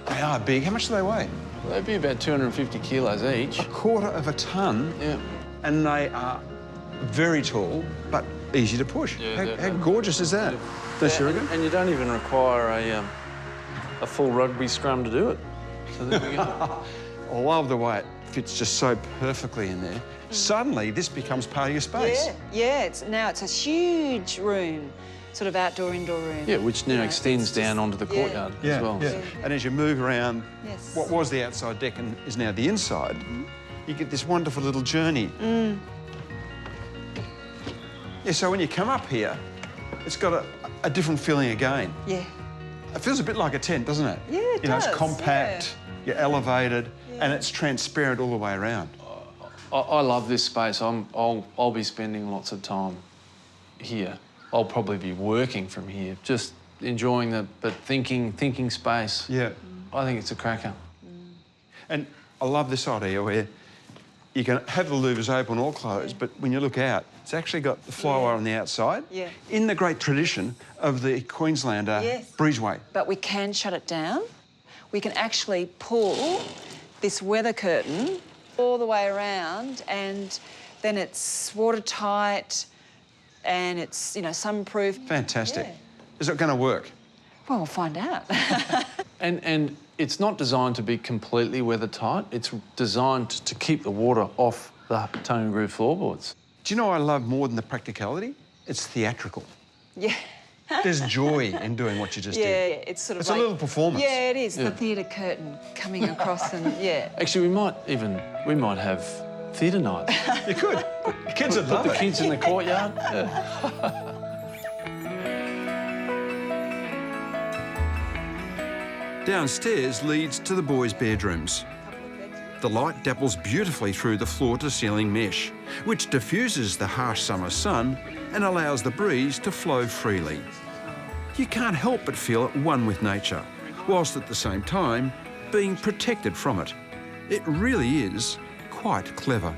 They are big. How much do they weigh?
Well, they'd be about 250 kilos each.
A quarter of a tonne.
Yeah.
And they are very tall, but easy to push.
Yeah,
how gorgeous is that? Don't you reckon?
And you don't even require a full rugby scrum to do it. So there we go.
I love the way it fits just so perfectly in there. Suddenly, this becomes part of your space.
Yeah, now it's a huge room, sort of outdoor, indoor room.
Yeah, which now extends down onto the courtyard as well.
Yeah. And as you move around,
Yes.
what was the outside deck and is now the inside, you get this wonderful little journey. Yeah, so when you come up here, it's got a different feeling again.
Yeah.
It feels a bit like a tent, doesn't it?
Yeah, it
You know,
does,
it's compact, you're elevated, and it's transparent all the way around.
I love this space. I'll be spending lots of time here. I'll probably be working from here, just enjoying but thinking space.
Yeah.
I think it's a cracker.
And I love this idea where you can have the louvers open or closed, but when you look out, it's actually got the flywire on the outside.
Yeah.
In the great tradition of the Queenslander breezeway.
But we can shut it down. We can actually pull this weather curtain all the way around, and then it's watertight and it's, you know, sunproof.
Fantastic.
Yeah.
Is it going to work?
Well, we'll find out.
And it's not designed to be completely weather-tight. It's designed to keep the water off the tongue and groove floorboards.
Do you know what I love more than the practicality? It's theatrical.
Yeah.
There's joy in doing what you just did.
Yeah, it's sort of
It's
like...
a little performance.
Yeah, it is.
Yeah.
The theatre curtain coming across and, yeah.
Actually, we might have theatre night.
You could. The kids would love
Put the
it.
kids in the courtyard. Yeah.
Downstairs leads to the boys' bedrooms. The light dapples beautifully through the floor-to-ceiling mesh, which diffuses the harsh summer sun and allows the breeze to flow freely. You can't help but feel at one with nature, whilst at the same time being protected from it. It really is quite clever.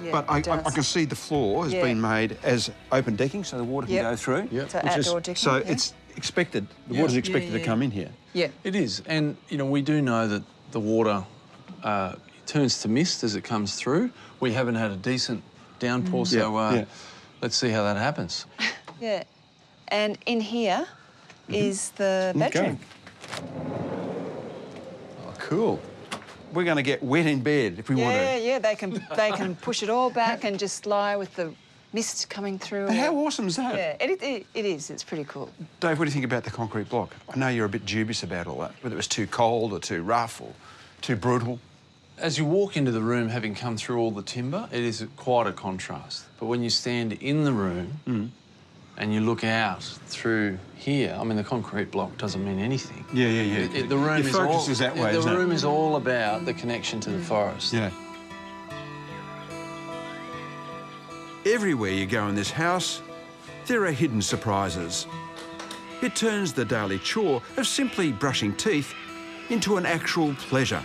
Yeah,
But I
it does.
can see the floor has been made as open decking so the water can go through.
So outdoor decking,
So
yeah.
it's expected, the water's expected to come in here.
Yeah.
It is. And, you know, we do know that the water turns to mist as it comes through. We haven't had a decent downpour, so let's see how that happens.
Yeah. And in here is the bedroom.
Oh, cool. We're going to get wet in bed if we want to.
Yeah, they can push it all back and just lie with the mist coming through.
But how awesome is that?
Yeah, it is. It's pretty cool.
Dave, what do you think about the concrete block? I know you're a bit dubious about all that, whether it was too cold or too rough or too brutal.
As you walk into the room, having come through all the timber, it is quite a contrast. But when you stand in the room and you look out through here, I mean, the concrete block doesn't mean anything.
Yeah.
The room
Your focus is that way,
The
isn't it?
room is all about the connection to the forest.
Yeah.
Everywhere you go in this house, there are hidden surprises. It turns the daily chore of simply brushing teeth into an actual pleasure.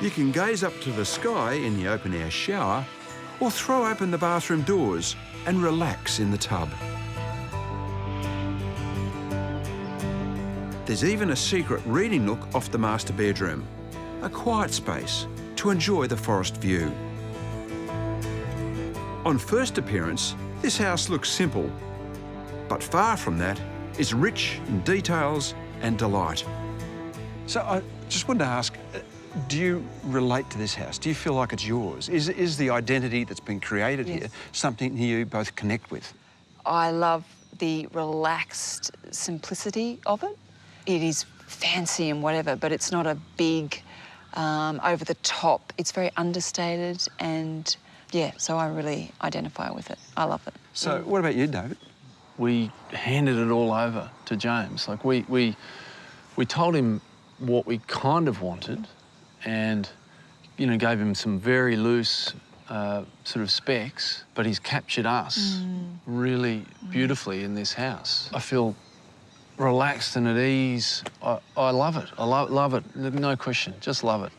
You can gaze up to the sky in the open-air shower or throw open the bathroom doors and relax in the tub. There's even a secret reading nook off the master bedroom, a quiet space to enjoy the forest view. On first appearance, this house looks simple, but far from that, it's rich in details and delight.
So I just wanted to ask, do you relate to this house? Do you feel like it's yours? Is the identity that's been created here something you both connect with?
I love the relaxed simplicity of it. It is fancy and whatever, but it's not a big, over the top. It's very understated and, yeah, so I really identify with it. I love it.
So what about you, David?
we handed it all over to James. Like we told him what we kind of wanted, and you know, gave him some very loose sort of specs, but he's captured us really beautifully in this house. I feel relaxed and at ease. I love it. I love it. No question. Just love it.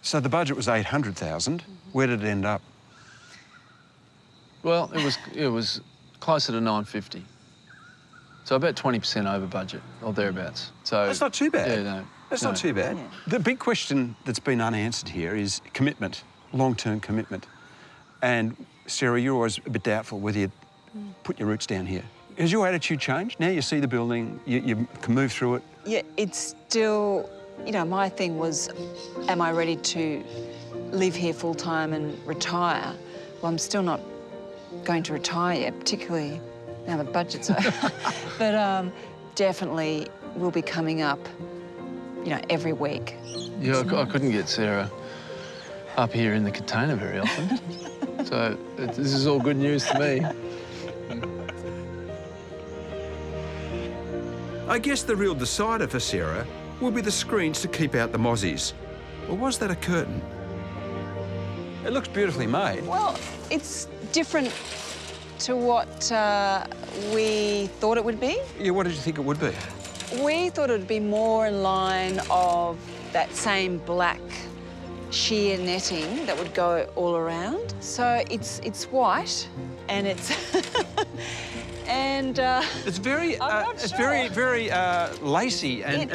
So the budget was 800,000. Where did it end up?
Well, it was closer to 950. So about 20% over budget or thereabouts. So
that's not too bad.
Yeah, no.
That's not too bad. Yeah. The big question that's been unanswered here is commitment, long-term commitment. And Sarah, you're always a bit doubtful whether you'd put your roots down here. Has your attitude changed? Now you see the building, you can move through it?
Yeah, it's still, you know, my thing was, am I ready to live here full-time and retire? Well, I'm still not going to retire yet, particularly now the budget's over. But definitely we'll be coming up, you know, every week.
Yeah, I couldn't get Sarah up here in the container very often. So this is all good news to me.
I guess the real decider for Sarah will be the screens to keep out the mozzies. Or was that a curtain?
It looks beautifully made.
Well, it's different to what we thought it would be.
Yeah, what did you think it would be?
We thought it would be more in line of that same black sheer netting that would go all around. So it's white, and it's and
it's very very lacy and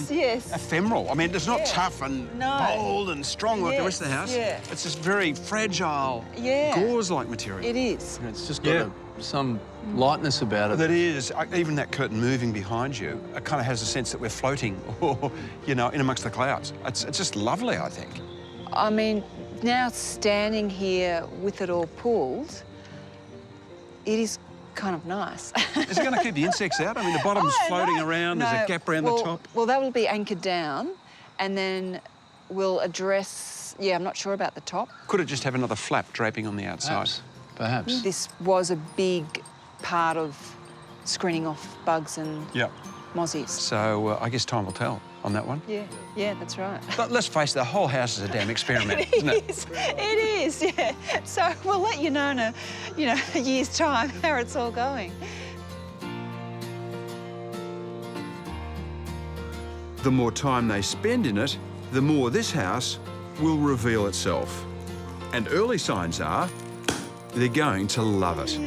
yes.
ephemeral. I mean, it's not tough and bold and strong like the rest of the house.
Yeah.
It's just very fragile, gauze-like material.
It is.
It's just got some lightness about it.
That is, even that curtain moving behind you, it kind of has a sense that we're floating, or you know, in amongst the clouds. It's just lovely, I think.
I mean, now standing here with it all pulled, it is kind of nice.
Is it going to keep the insects out? I mean, the bottom's floating around, there's a gap around the top.
Well, that will be anchored down, and then we'll address, I'm not sure about the top.
Could it just have another flap draping on the outside?
Perhaps.
This was a big part of screening off bugs and mozzies.
So I guess time will tell on that one.
Yeah, that's right.
But let's face it, the whole house is a damn experiment, isn't it?
It is, yeah. So we'll let you know in a year's time how it's all going.
The more time they spend in it, the more this house will reveal itself. And early signs are they're going to love it.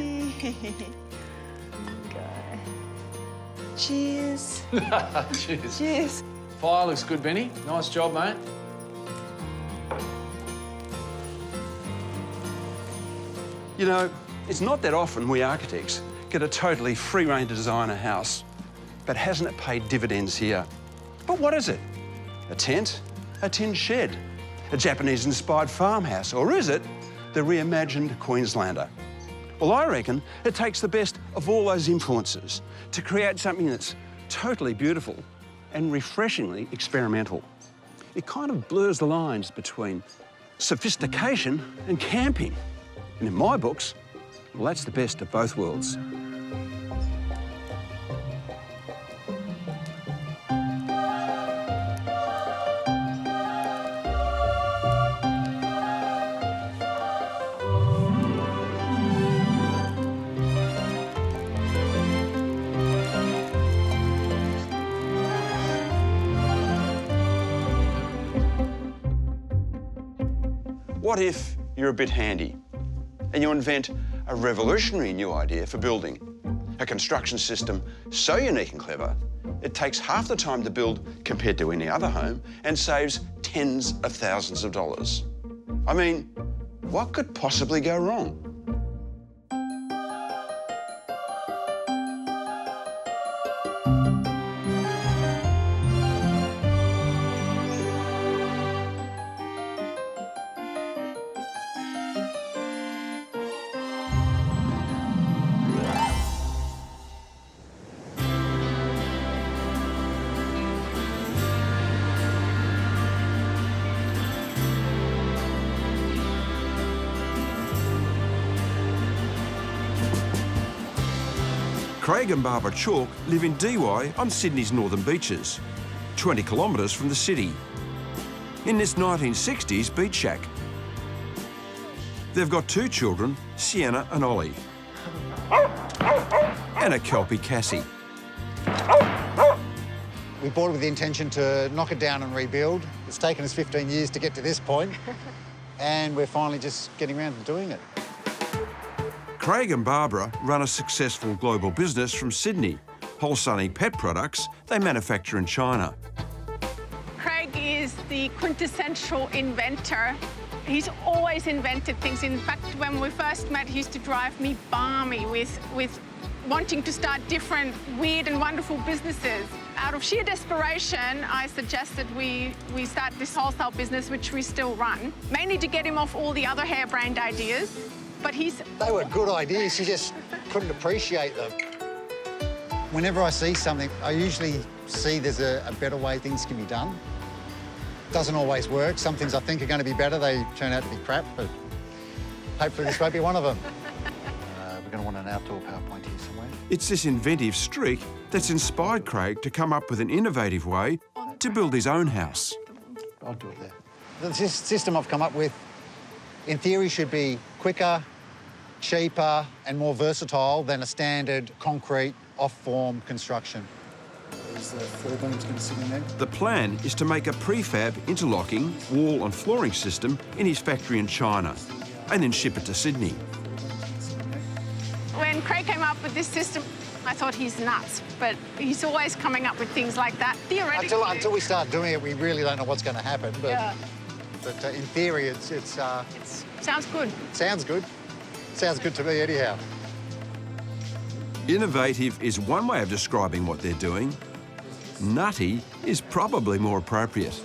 Cheers.
Cheers.
Cheers.
Fire looks good, Benny. Nice job, mate.
You know, it's not that often we architects get a totally free rein to design a house, but hasn't it paid dividends here? But what is it? A tent? A tin shed? A Japanese-inspired farmhouse? Or is it the reimagined Queenslander? Well, I reckon it takes the best of all those influences to create something that's totally beautiful and refreshingly experimental. It kind of blurs the lines between sophistication and camping. And in my books, well, that's the best of both worlds. What if you're a bit handy and you invent a revolutionary new idea for building? A construction system so unique and clever, it takes half the time to build compared to any other home and saves tens of thousands of dollars. I mean, what could possibly go wrong?
Craig and Barbara Chalk live in Dee Why on Sydney's northern beaches, 20 kilometres from the city, in this 1960s beach shack. They've got 2 children, Sienna and Ollie, and a Kelpie Cassie.
We bought it with the intention to knock it down and rebuild. It's taken us 15 years to get to this point, and we're finally just getting around to doing it.
Craig and Barbara run a successful global business from Sydney, wholesaling pet products they manufacture in China.
Craig is the quintessential inventor. He's always invented things. In fact, when we first met, he used to drive me balmy with wanting to start different weird and wonderful businesses. Out of sheer desperation, I suggested we start this wholesale business, which we still run, mainly to get him off all the other harebrained ideas. But
They were good ideas, he just couldn't appreciate them. Whenever I see something, I usually see there's a better way things can be done. Doesn't always work. Some things I think are going to be better, they turn out to be crap, but hopefully this won't be one of them. We're going to want an outdoor power point here somewhere.
It's this inventive streak that's inspired Craig to come up with an innovative way to build his own house.
I'll do it there. The system I've come up with, in theory, should be quicker, cheaper and more versatile than a standard concrete off-form construction. There's the floor beams going to sit in there.
The plan is to make a prefab interlocking wall and flooring system in his factory in China and then ship it to Sydney.
When Craig came up with this system, I thought he's nuts, but he's always coming up with things like that. Theoretically...
Until we start doing it, we really don't know what's going to happen. But,
yeah.
But in theory, it
sounds good.
Sounds good. Sounds good to me, anyhow.
Innovative is one way of describing what they're doing. Nutty is probably more appropriate.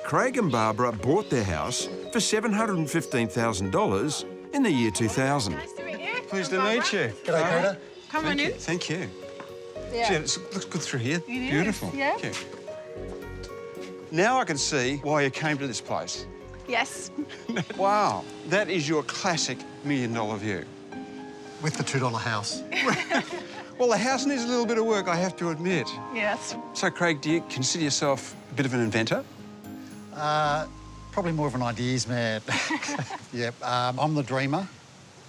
Craig and Barbara bought their house for $715,000 in the year 2000.
Pleased to meet you.
G'day, Peter.
Come on in.
Thank you.
Yeah.
Gee, it looks good through here.
It
Beautiful.
is, yeah.
Thank you. Now I can see why you came to this place.
Yes.
Wow, that is your classic $1 million view.
With the $2 house.
Well, the house needs a little bit of work, I have to admit.
Yes.
So, Craig, do you consider yourself a bit of an inventor?
Probably more of an ideas man. Yep. I'm the dreamer.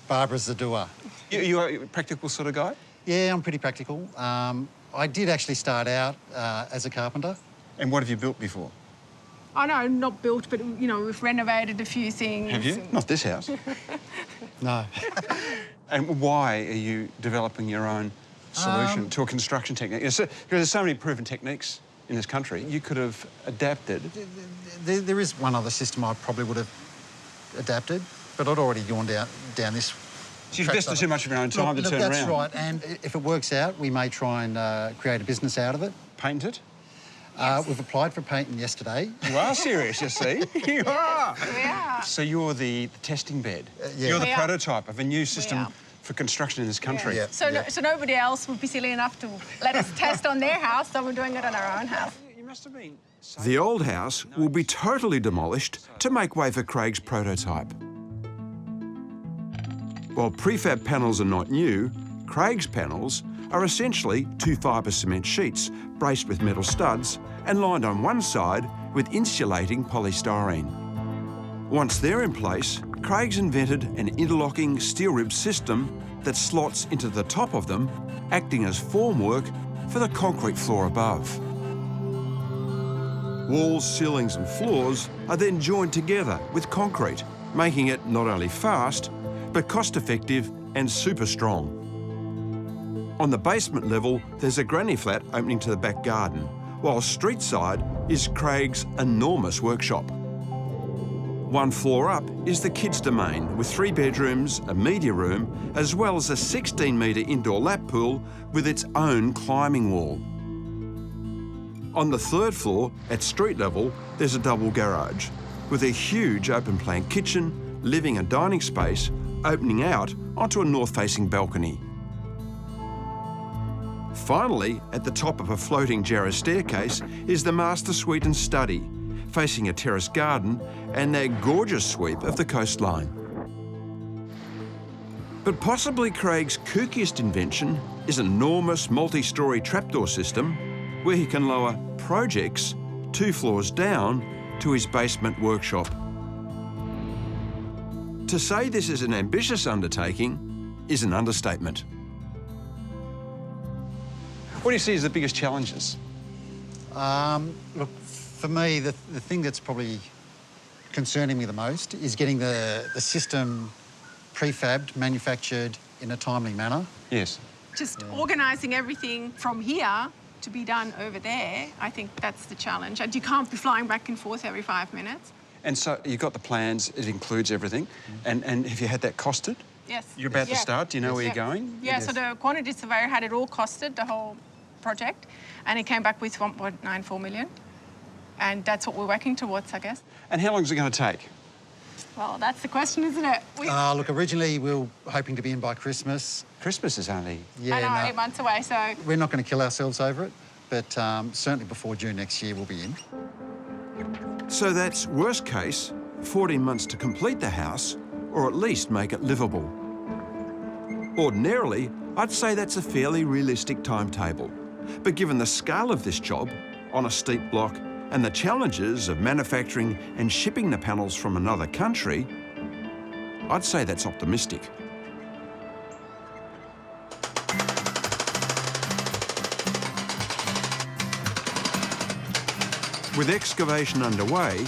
Barbara's the doer.
You are a practical sort of guy?
Yeah, I'm pretty practical. I did actually start out as a carpenter.
And what have you built before?
Oh, no, not built, but, you know, we've renovated a few things.
Have you? Not this house.
No.
And why are you developing your own solution to a construction technique? Because there's so many proven techniques in this country. You could have adapted.
There is one other system I probably would have adapted, but I'd already gone down this.
So you've invested too much of your own time to turn around.
That's right, and if it works out, we may try and create a business out of it.
Patent it?
Yes. We've applied for patent yesterday.
You are serious, you see. You are.
Yeah.
So you're the testing bed.
Yeah.
You're the prototype of a new system for construction in this country.
Yeah.
So nobody else would be silly enough to let us test on their house, so we're doing it on our own house.
You must have been...
The old house will be totally demolished to make way for Craig's prototype. While prefab panels are not new, Craig's panels are essentially 2 fibre cement sheets braced with metal studs and lined on one side with insulating polystyrene. Once they're in place, Craig's invented an interlocking steel rib system that slots into the top of them, acting as formwork for the concrete floor above. Walls, ceilings and floors are then joined together with concrete, making it not only fast, but cost-effective and super strong. On the basement level, there's a granny flat opening to the back garden, while street side is Craig's enormous workshop. One floor up is the kids' domain with 3 bedrooms, a media room, as well as a 16-metre indoor lap pool with its own climbing wall. On the 3rd floor, at street level, there's a double garage with a huge open-plan kitchen, living and dining space opening out onto a north-facing balcony. Finally, at the top of a floating Jarrah staircase is the master suite and study, facing a terrace garden and their gorgeous sweep of the coastline. But possibly Craig's kookiest invention is an enormous multi-storey trapdoor system where he can lower projects 2 floors down to his basement workshop. To say this is an ambitious undertaking is an understatement.
What do you see as the biggest challenges?
Look, for me, the thing that's probably concerning me the most is getting the system prefabbed, manufactured in a timely manner.
Yes.
Just organising everything from here to be done over there, I think that's the challenge. And you can't be flying back and forth every 5 minutes.
And so you've got the plans, it includes everything. And have you had that costed?
Yes.
You're about to start, do you know where you're going?
Yeah, so the quantity surveyor had it all costed, the whole project, and it came back with 1.94 million. And that's what we're working towards, I guess.
And how long is it going to take?
Well, that's the question, isn't it?
Look, originally we were hoping to be in by Christmas.
Christmas is only...
I know, 8 months away, so...
We're not going to kill ourselves over it, but certainly before June next year we'll be in.
So that's, worst case, 14 months to complete the house, or at least make it livable. Ordinarily, I'd say that's a fairly realistic timetable. But given the scale of this job, on a steep block, and the challenges of manufacturing and shipping the panels from another country, I'd say that's optimistic. With excavation underway,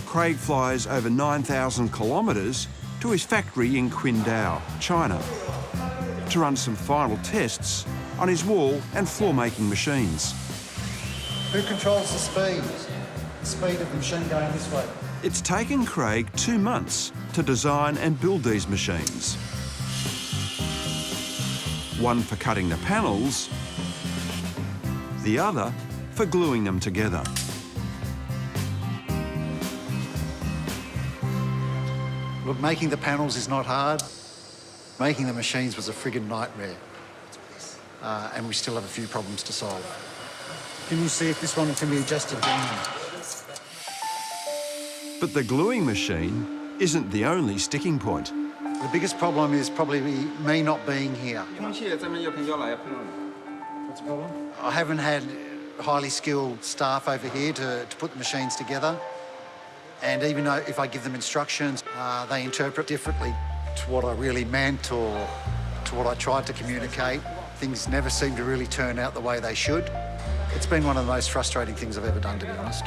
Craig flies over 9,000 kilometres to his factory in Qingdao, China, to run some final tests on his wall and floor-making machines.
Who controls the speed? The speed of the machine going this way?
It's taken Craig 2 months to design and build these machines. One for cutting the panels, the other for gluing them together.
Look, making the panels is not hard. Making the machines was a friggin' nightmare. And we still have a few problems to solve. Can you see if this one can be adjusted down?
But the gluing machine isn't the only sticking point.
The biggest problem is probably me not being here. What's the problem? I haven't had highly skilled staff over here to put the machines together. And even though if I give them instructions, they interpret differently to what I really meant or to what I tried to communicate. Things never seem to really turn out the way they should. It's been one of the most frustrating things I've ever done, to be honest.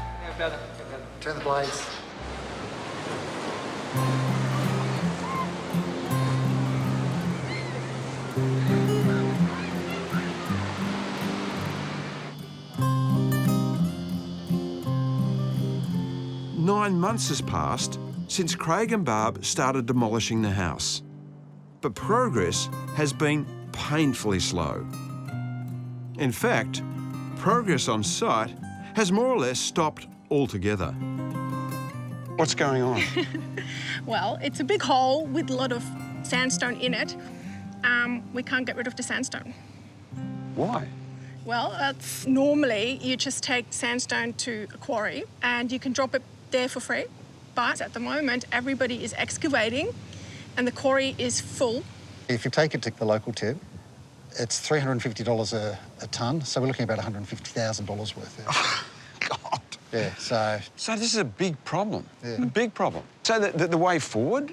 Turn the blades.
Nine months has passed since Craig and Barb started demolishing the house. But progress has been painfully slow. In fact, progress on site has more or less stopped altogether.
What's going on?
Well, it's a big hole with a lot of sandstone in it. We can't get rid of the sandstone.
Why?
Well, that's normally you just take sandstone to a quarry and you can drop it there for free. But at the moment, everybody is excavating and the quarry is full.
If you take it to the local tip, it's $350 a tonne, so we're looking at about $150,000 worth there.
Oh, God.
Yeah, so...
So this is a big problem,
yeah.
A big problem. So the way forward?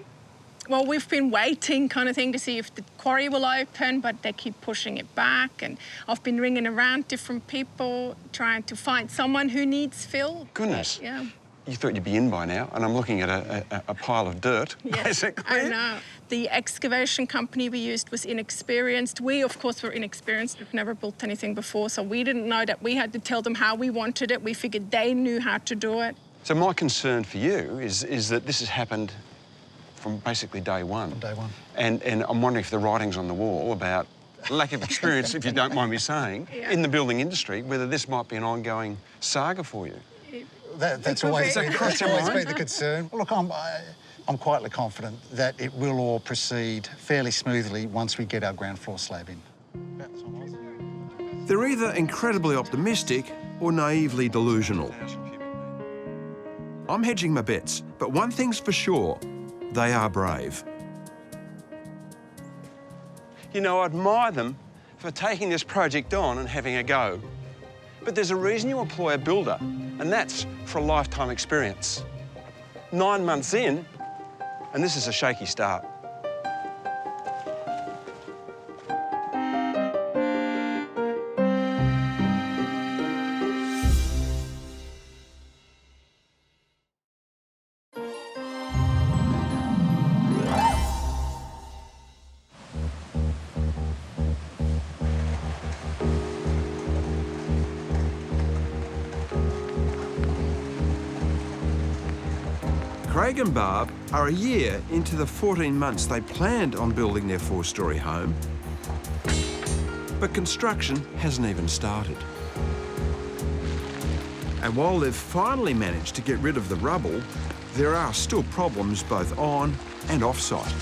Well, we've been waiting kind of thing to see if the quarry will open, but they keep pushing it back. And I've been ringing around different people, trying to find someone who needs fill.
Goodness.
Yeah.
You thought you'd be in by now, and I'm looking at a pile of dirt,
yes,
basically.
I know. The excavation company we used was inexperienced. We, of course, were inexperienced. We've never built anything before, so we didn't know that we had to tell them how we wanted it. We figured they knew how to do it.
So my concern for you is that this has happened from basically day one.
From day one.
And I'm wondering if the writing's on the wall about lack of experience, if you don't mind me saying, in the building industry, whether this might be an ongoing saga for you.
That's always been the concern. Well, look, I'm quietly confident that it will all proceed fairly smoothly once we get our ground floor slab in.
They're either incredibly optimistic or naively delusional. I'm hedging my bets, but one thing's for sure, they are brave.
You know, I admire them for taking this project on and having a go. But there's a reason you employ a builder, and that's for a lifetime experience. 9 months in, and this is a shaky start.
Craig and Barb are a year into the 14 months they planned on building their 4-storey home, but construction hasn't even started. And while they've finally managed to get rid of the rubble, there are still problems both on and off-site.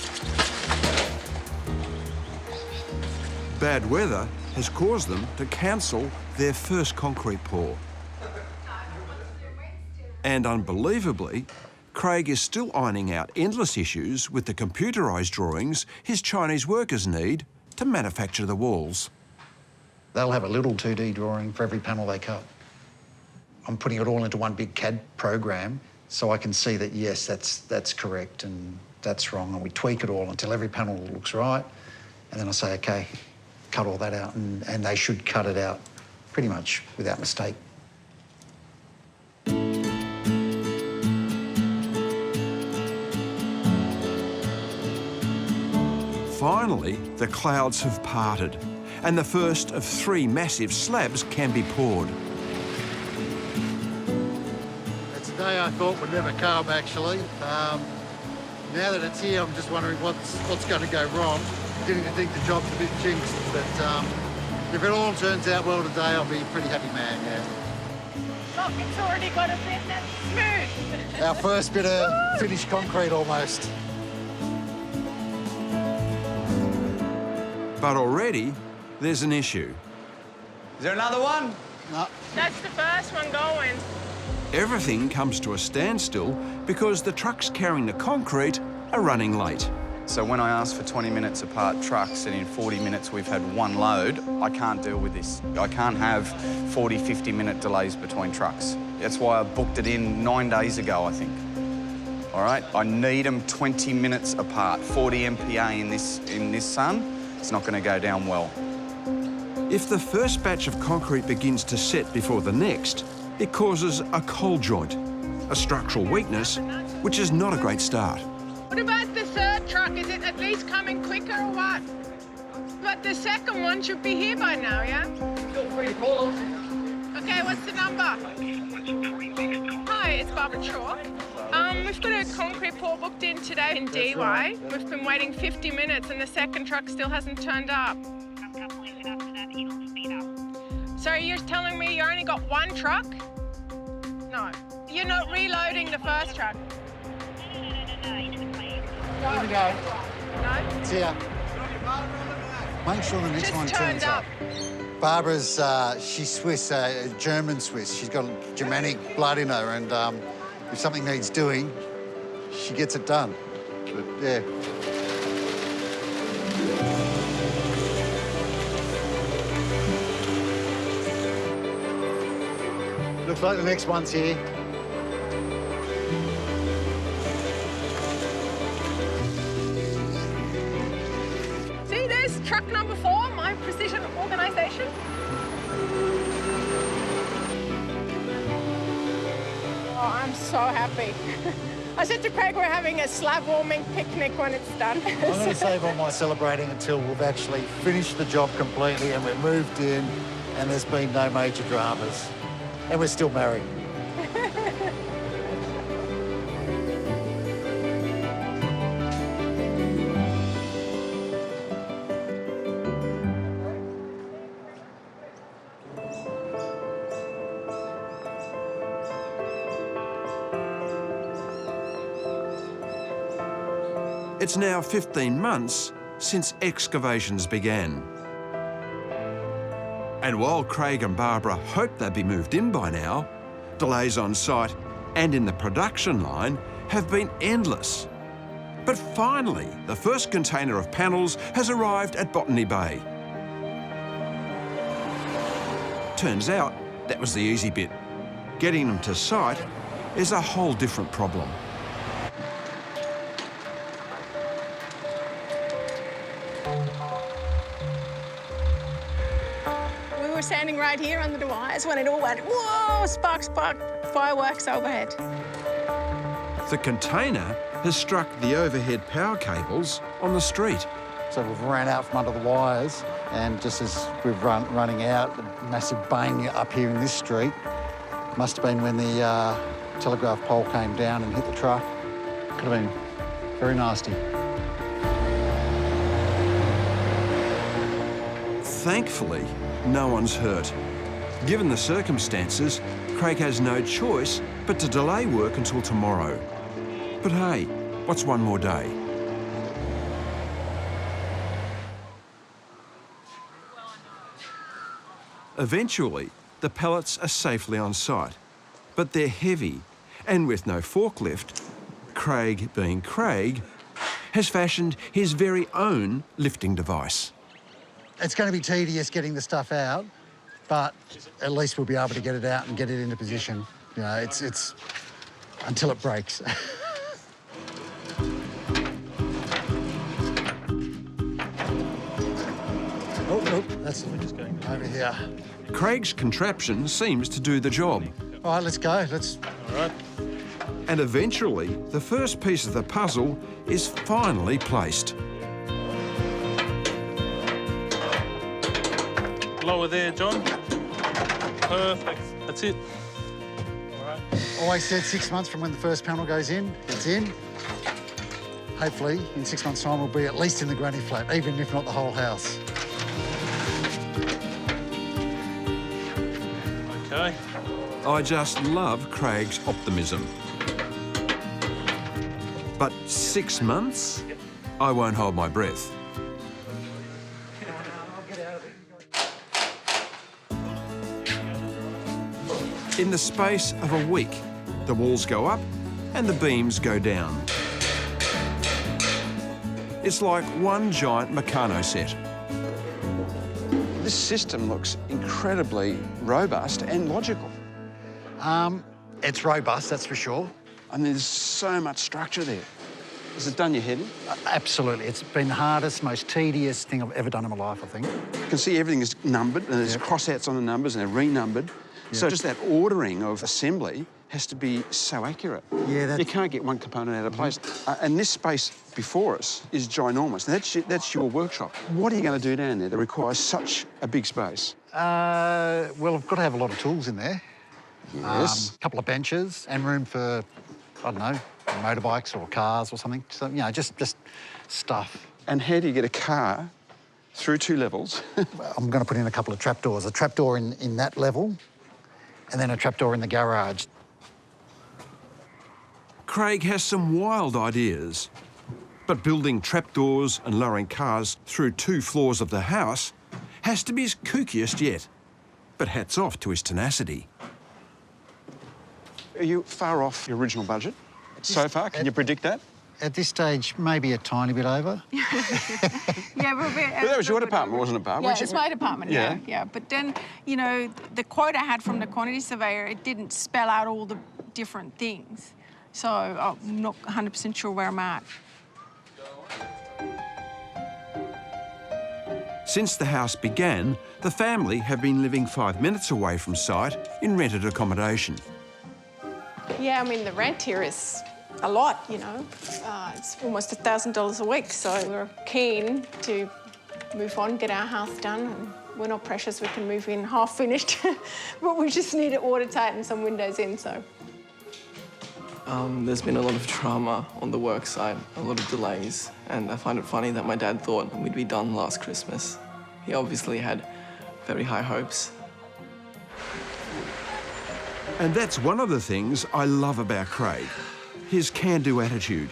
Bad weather has caused them to cancel their first concrete pour. And unbelievably, Craig is still ironing out endless issues with the computerised drawings his Chinese workers need to manufacture the walls.
They'll have a little 2D drawing for every panel they cut. I'm putting it all into one big CAD program so I can see that, yes, that's correct and that's wrong, and we tweak it all until every panel looks right, and then I say, OK, cut all that out, and they should cut it out pretty much without mistake.
Finally, the clouds have parted, and the first of 3 massive slabs can be poured.
It's a day I thought would never come, actually. Now that it's here, I'm just wondering what's going to go wrong. Beginning to think the job's a bit jinxed, but if it all turns out well today, I'll be a pretty happy man, yeah.
Look, it's already got a bit that's smooth.
Our first bit of finished concrete, almost.
But already, there's an issue.
Is there another one?
No.
That's the first one going.
Everything comes to a standstill because the trucks carrying the concrete are running late.
So when I asked for 20 minutes apart trucks and in 40 minutes we've had one load, I can't deal with this. I can't have 40, 50-minute delays between trucks. That's why I booked it in 9 days ago, I think. All right, I need them 20 minutes apart. 40 MPa in this sun, it's not going to go down well.
If the first batch of concrete begins to set before the next, it causes a cold joint, a structural weakness, which is not a great start.
What about the third truck? Is it at least coming quicker or what? But the second one should be here by now, yeah? Feel free to call. Okay, what's the number? Hi, it's Barbara Chalk. We've got a concrete pour booked in today in DY. Right. We've been waiting 50 minutes and the second truck still hasn't turned up. So you're telling me you only got one truck? No. You're not reloading the first truck?
Here we go.
No?
It's here. Make sure the next
Just
one turns up. Barbara's, she's Swiss, German Swiss. She's got Germanic blood in her, and if something needs doing, she gets it done. But, yeah. Looks like the next one's here.
See, there's truck number 4, my precision organisation. Oh, I'm so happy. I said to Craig we're having a slab warming picnic when it's done.
I'm going to save all my celebrating until we've actually finished the job completely and we're moved in and there's been no major dramas. And we're still married.
It's now 15 months since excavations began. And while Craig and Barbara hoped they'd be moved in by now, delays on site and in the production line have been endless. But finally, the first container of panels has arrived at Botany Bay. Turns out that was the easy bit. Getting them to site is a whole different problem.
We were standing right here under the wires when it all went, whoa, spark, spark, fireworks overhead.
The container has struck the overhead power cables on the street.
So we've ran out from under the wires, and just as we've running out, a massive bang up here in this street. Must have been when the telegraph pole came down and hit the truck. Could have been very nasty.
Thankfully, no one's hurt. Given the circumstances, Craig has no choice but to delay work until tomorrow. But hey, what's one more day? Eventually, the pallets are safely on site, but they're heavy, and with no forklift, Craig, being Craig, has fashioned his very own lifting device.
It's going to be tedious getting the stuff out, but at least we'll be able to get it out and get it into position. You know, it's until it breaks. Oh, that's just going over here.
Craig's contraption seems to do the job.
All right, let's go. All right.
And eventually, the first piece of the puzzle is finally placed.
Lower there, John. Perfect. That's it. All right.
Always said 6 months from when the first panel goes in, it's in. Hopefully, in 6 months' time, we'll be at least in the granny flat, even if not the whole house.
Okay.
I just love Craig's optimism. But 6 months? I won't hold my breath. In the space of a week, the walls go up and the beams go down. It's like one giant Meccano set.
This system looks incredibly robust and logical.
It's robust, that's for sure.
I mean, there's so much structure there. Has it done your head in?
Absolutely. It's been the hardest, most tedious thing I've ever done in my life, I think.
You can see everything is numbered, and there's crossouts on the numbers, and they're renumbered. So just that ordering of assembly has to be so accurate.
Yeah,
you can't get one component out of place. And this space before us is ginormous. That's your workshop. What are you going to do down there that requires such a big space?
Well, I've got to have a lot of tools in there.
Yes.
A couple of benches and room for, I don't know, motorbikes or cars or something. So, you know, just stuff.
And how do you get a car through 2 levels?
I'm going to put in a couple of trapdoors. A trapdoor in that level and then a trapdoor in the garage.
Craig has some wild ideas, but building trapdoors and lowering cars through 2 floors of the house has to be his kookiest yet. But hats off to his tenacity.
Are you far off your original budget so far? Can you predict that?
At this stage, maybe a tiny bit over.
Yeah, we're a bit...
But that was your department, wasn't it, Barb?
Yeah, it's my department, yeah. But then, you know, the quote I had from the quantity surveyor, it didn't spell out all the different things. So I'm not 100% sure where I'm at.
Since the house began, the family have been living 5 minutes away from site in rented accommodation.
Yeah, I mean, the rent here is a lot, you know. It's almost $1,000 a week, so we're keen to move on, get our house done, and we're not precious. We can move in half finished, but we just need it watertight and some windows in, so.
There's been a lot of drama on the work site, a lot of delays, and I find it funny that my dad thought we'd be done last Christmas. He obviously had very high hopes.
And that's one of the things I love about Craig, his can-do attitude.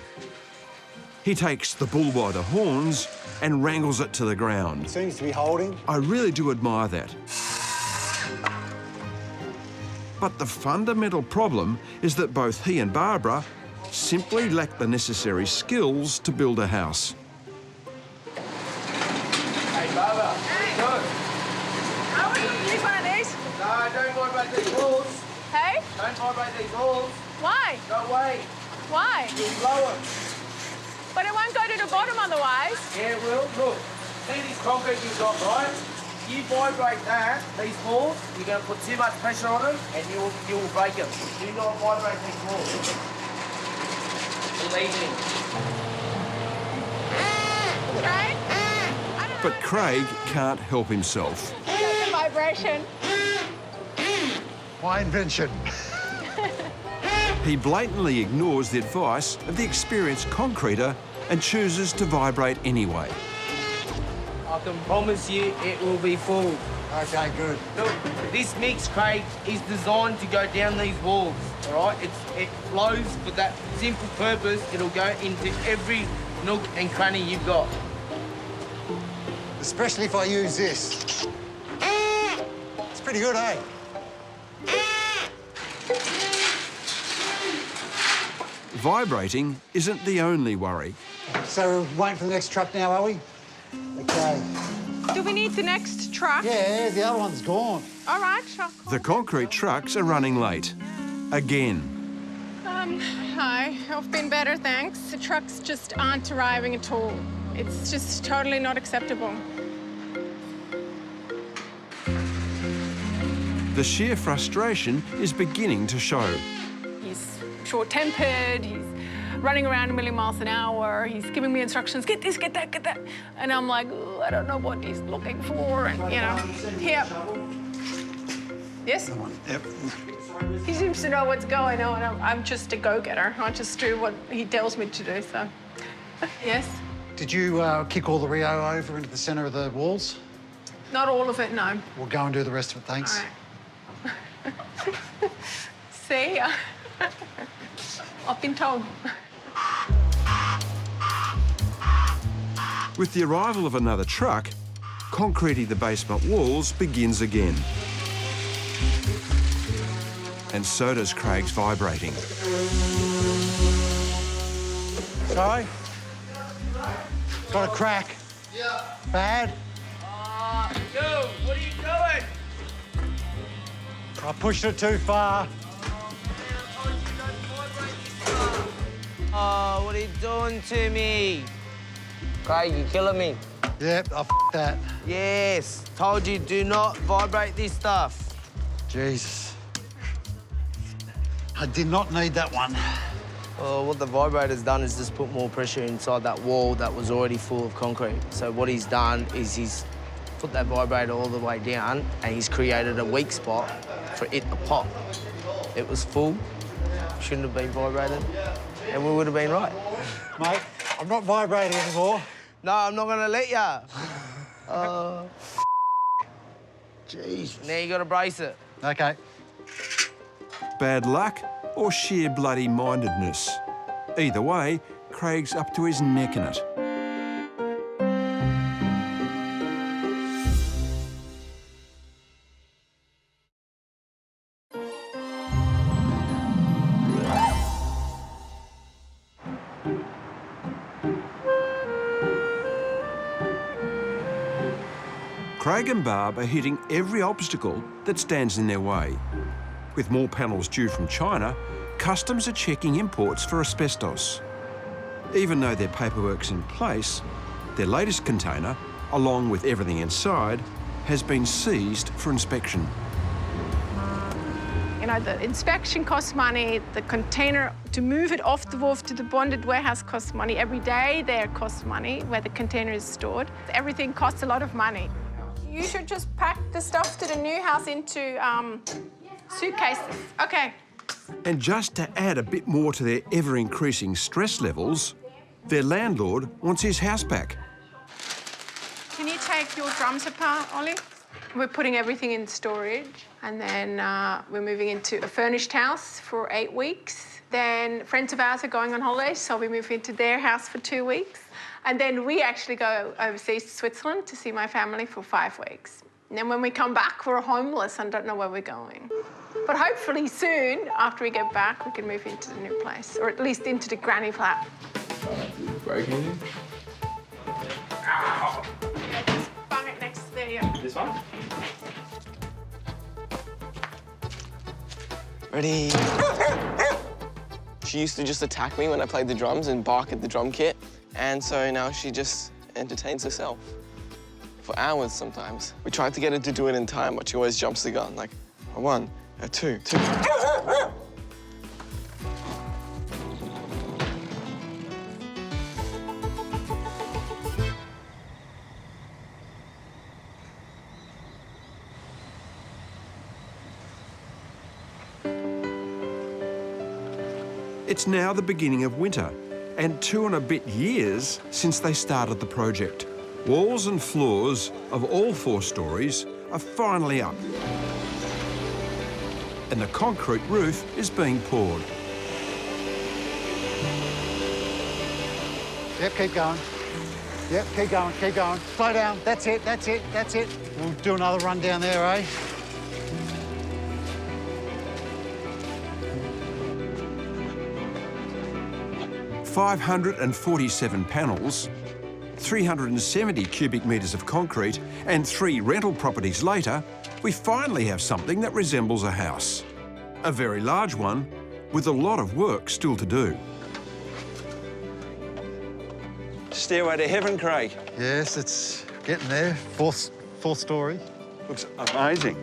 He takes the bull by the horns and wrangles it to the ground.
Seems to be holding.
I really do admire that. But the fundamental problem is that both he and Barbara simply lack the necessary skills to build a house.
Hey, Barbara. Hey. Good.
How are you? Use one of these?
No, don't vibrate these walls.
Hey?
Don't vibrate these walls.
Why?
No way.
Why?
You'll blow them.
But it won't go to the bottom otherwise.
Yeah, it will. Look, see this concrete you've got, right? You vibrate that, these walls, you're going to put too much pressure on them and you'll break them. Do not vibrate these walls. Believe me.
Right?
But Craig can't help himself.
That's the vibration.
My invention.
He blatantly ignores the advice of the experienced concreter and chooses to vibrate anyway.
I can promise you it will be full.
Okay, good.
Look, this mix, Craig, is designed to go down these walls, all right? It flows for that simple purpose. It'll go into every nook and cranny you've got.
Especially if I use this. It's pretty good, eh?
Vibrating isn't the only worry.
So we're waiting for the next truck now, are we? Okay.
Do we need the next truck?
Yeah, the other one's gone.
All right.
The concrete trucks are running late. Again.
Hi. I've been better, thanks. The trucks just aren't arriving at all. It's just totally not acceptable.
The sheer frustration is beginning to show.
He's short-tempered, he's running around a million miles an hour, he's giving me instructions, get this, get that, get that. And I'm like, oh, I don't know what he's looking for, and, you know, here. Yes?
Yep.
He seems to know what's going on. I'm just a go-getter. I just do what he tells me to do, so. Yes?
Did you kick all the Rio over into the centre of the walls?
Not all of it, no.
We'll go and do the rest of it, thanks.
All right. See ya. I've been told.
With the arrival of another truck, concreting the basement walls begins again. And so does Craig's vibrating.
Sorry? Got a crack.
Yeah.
Bad?
Yo, what are you doing?
I pushed it too far.
Oh, what are you doing to me? Craig, you're killing me.
Yep, I that.
Yes, told you, do not vibrate this stuff.
Jesus. I did not need that one.
Well, what the vibrator's done is just put more pressure inside that wall that was already full of concrete. So what he's done is he's put that vibrator all the way down and he's created a weak spot for it to pop. It was full, shouldn't have been vibrated, and we would have been right.
Mate, I'm not vibrating anymore.
No, I'm not gonna let ya. Jeez. Now you gotta brace it.
Okay.
Bad luck or sheer bloody mindedness. Either way, Craig's up to his neck in it. Craig and Barb are hitting every obstacle that stands in their way. With more panels due from China, customs are checking imports for asbestos. Even though their paperwork's in place, their latest container, along with everything inside, has been seized for inspection.
You know, the inspection costs money, the container, to move it off the wharf to the bonded warehouse costs money. Every day there costs money where the container is stored. Everything costs a lot of money. You should just pack the stuff to the new house into suitcases. Okay.
And just to add a bit more to their ever-increasing stress levels, their landlord wants his house back.
Can you take your drums apart, Ollie? We're putting everything in storage, and then we're moving into a furnished house for 8 weeks. Then friends of ours are going on holiday, so we move into their house for 2 weeks. And then we actually go overseas to Switzerland to see my family for 5 weeks. And then when we come back, we're homeless and don't know where we're going. But hopefully soon, after we get back, we can move into the new place, or at least into the granny flat.
Break anything?
Ow! Just bang it next to the...
This one?
Ready? She used to just attack me when I played the drums and bark at the drum kit. And so now she just entertains herself. For hours sometimes. We tried to get her to do it in time, but she always jumps the gun, like a 1, a 2, 2.
It's now the beginning of winter, and 2 and a bit years since they started the project. Walls and floors of all 4 stories are finally up, and the concrete roof is being poured.
Yep, keep going. Yep, keep going, keep going. Slow down. That's it, that's it, that's it. We'll do another run down there, eh?
$547 panels, 370 cubic metres of concrete, and 3 rental properties later, we finally have something that resembles a house. A very large one, with a lot of work still to do.
Stairway to heaven, Craig.
Yes, it's getting there. Fourth story.
Looks amazing.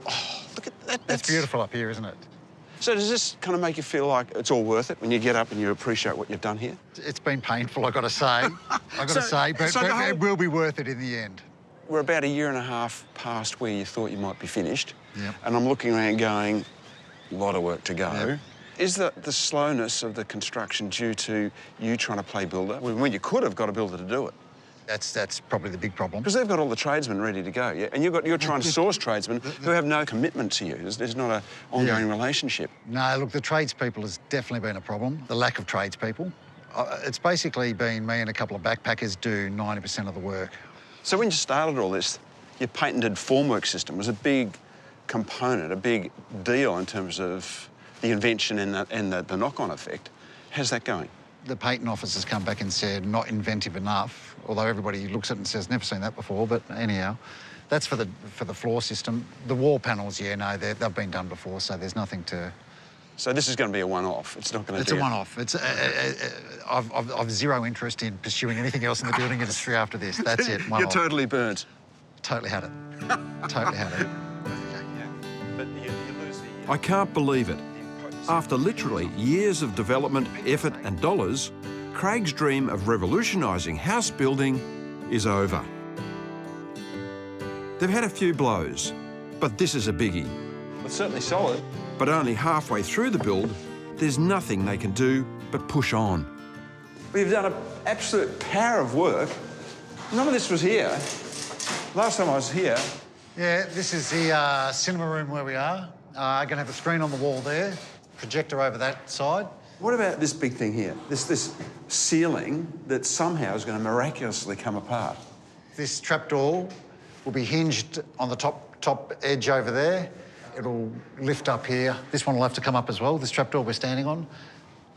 Oh, look at that. That's beautiful up here, isn't it?
So does this kind of make you feel like it's all worth it when you get up and you appreciate what you've done here?
It's been painful, I've got to say. But it will be worth it in the end.
We're about 1.5 years past where you thought you might be finished.
Yep.
And I'm looking around going, a lot of work to go.
Yep.
Is the slowness of the construction due to you trying to play builder? When you could have got a builder to do it.
That's probably the big problem.
Because they've got all the tradesmen ready to go, yeah? And you're trying to source tradesmen who have no commitment to you. There's not an ongoing relationship.
No, look, the tradespeople has definitely been a problem, the lack of tradespeople. It's basically been me and a couple of backpackers do 90% of the work.
So when you started all this, your patented formwork system was a big component, a big deal in terms of the invention and the knock-on effect. How's that going?
The patent office has come back and said not inventive enough, although everybody looks at it and says never seen that before, but anyhow, that's for the floor system. The wall panels, yeah, no, they've been done before, so there's nothing to...
So this is going to be a one-off. It's not going to be...
It's a one-off. It's I've zero interest in pursuing anything else in the building industry after this. That's it.
You're totally burnt.
Totally had it. Totally had it.
But you lose the...
I can't believe it. After literally years of development, effort and dollars, Craig's dream of revolutionising house building is over. They've had a few blows, but this is a biggie.
It's certainly solid.
But only halfway through the build, there's nothing they can do but push on.
We've done an absolute power of work. None of this was here. Last time I was here...
Yeah, this is the cinema room where we are. I'm going to have a screen on the wall there, projector over that side.
What about this big thing here? This ceiling that somehow is going to miraculously come apart.
This trapdoor will be hinged on the top edge over there. It'll lift up here. This one will have to come up as well, this trapdoor we're standing on.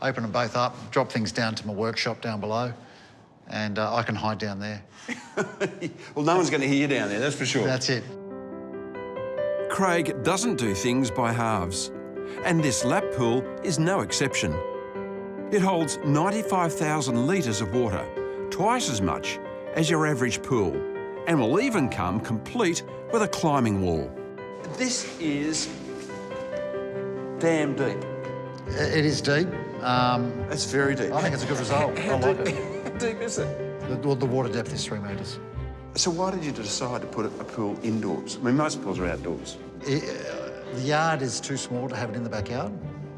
Open them both up, drop things down to my workshop down below, and I can hide down there.
Well, no one's going to hear you down there, that's for sure.
That's it.
Craig doesn't do things by halves, and this lap pool is no exception. It holds 95,000 litres of water, twice as much as your average pool, and will even come complete with a climbing wall.
This is damn deep.
It is deep.
It's very deep.
I think it's a good result. I like it.
How deep is it?
The water depth is 3 metres.
So why did you decide to put a pool indoors? I mean, most pools are outdoors.
The yard is too small to have it in the backyard.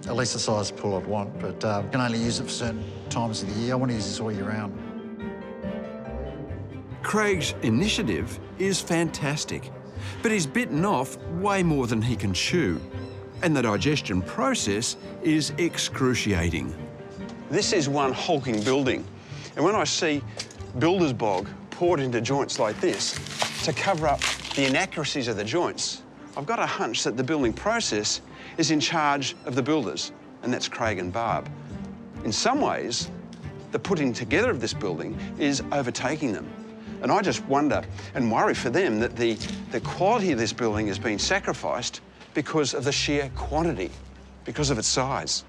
At least the size pool I'd want, but I can only use it for certain times of the year. I want to use this all year round.
Craig's initiative is fantastic, but he's bitten off way more than he can chew, and the digestion process is excruciating.
This is one hulking building, and when I see builder's bog poured into joints like this, to cover up the inaccuracies of the joints, I've got a hunch that the building process is in charge of the builders, and that's Craig and Barb. In some ways, the putting together of this building is overtaking them. And I just wonder and worry for them that the quality of this building has been sacrificed because of the sheer quantity, because of its size.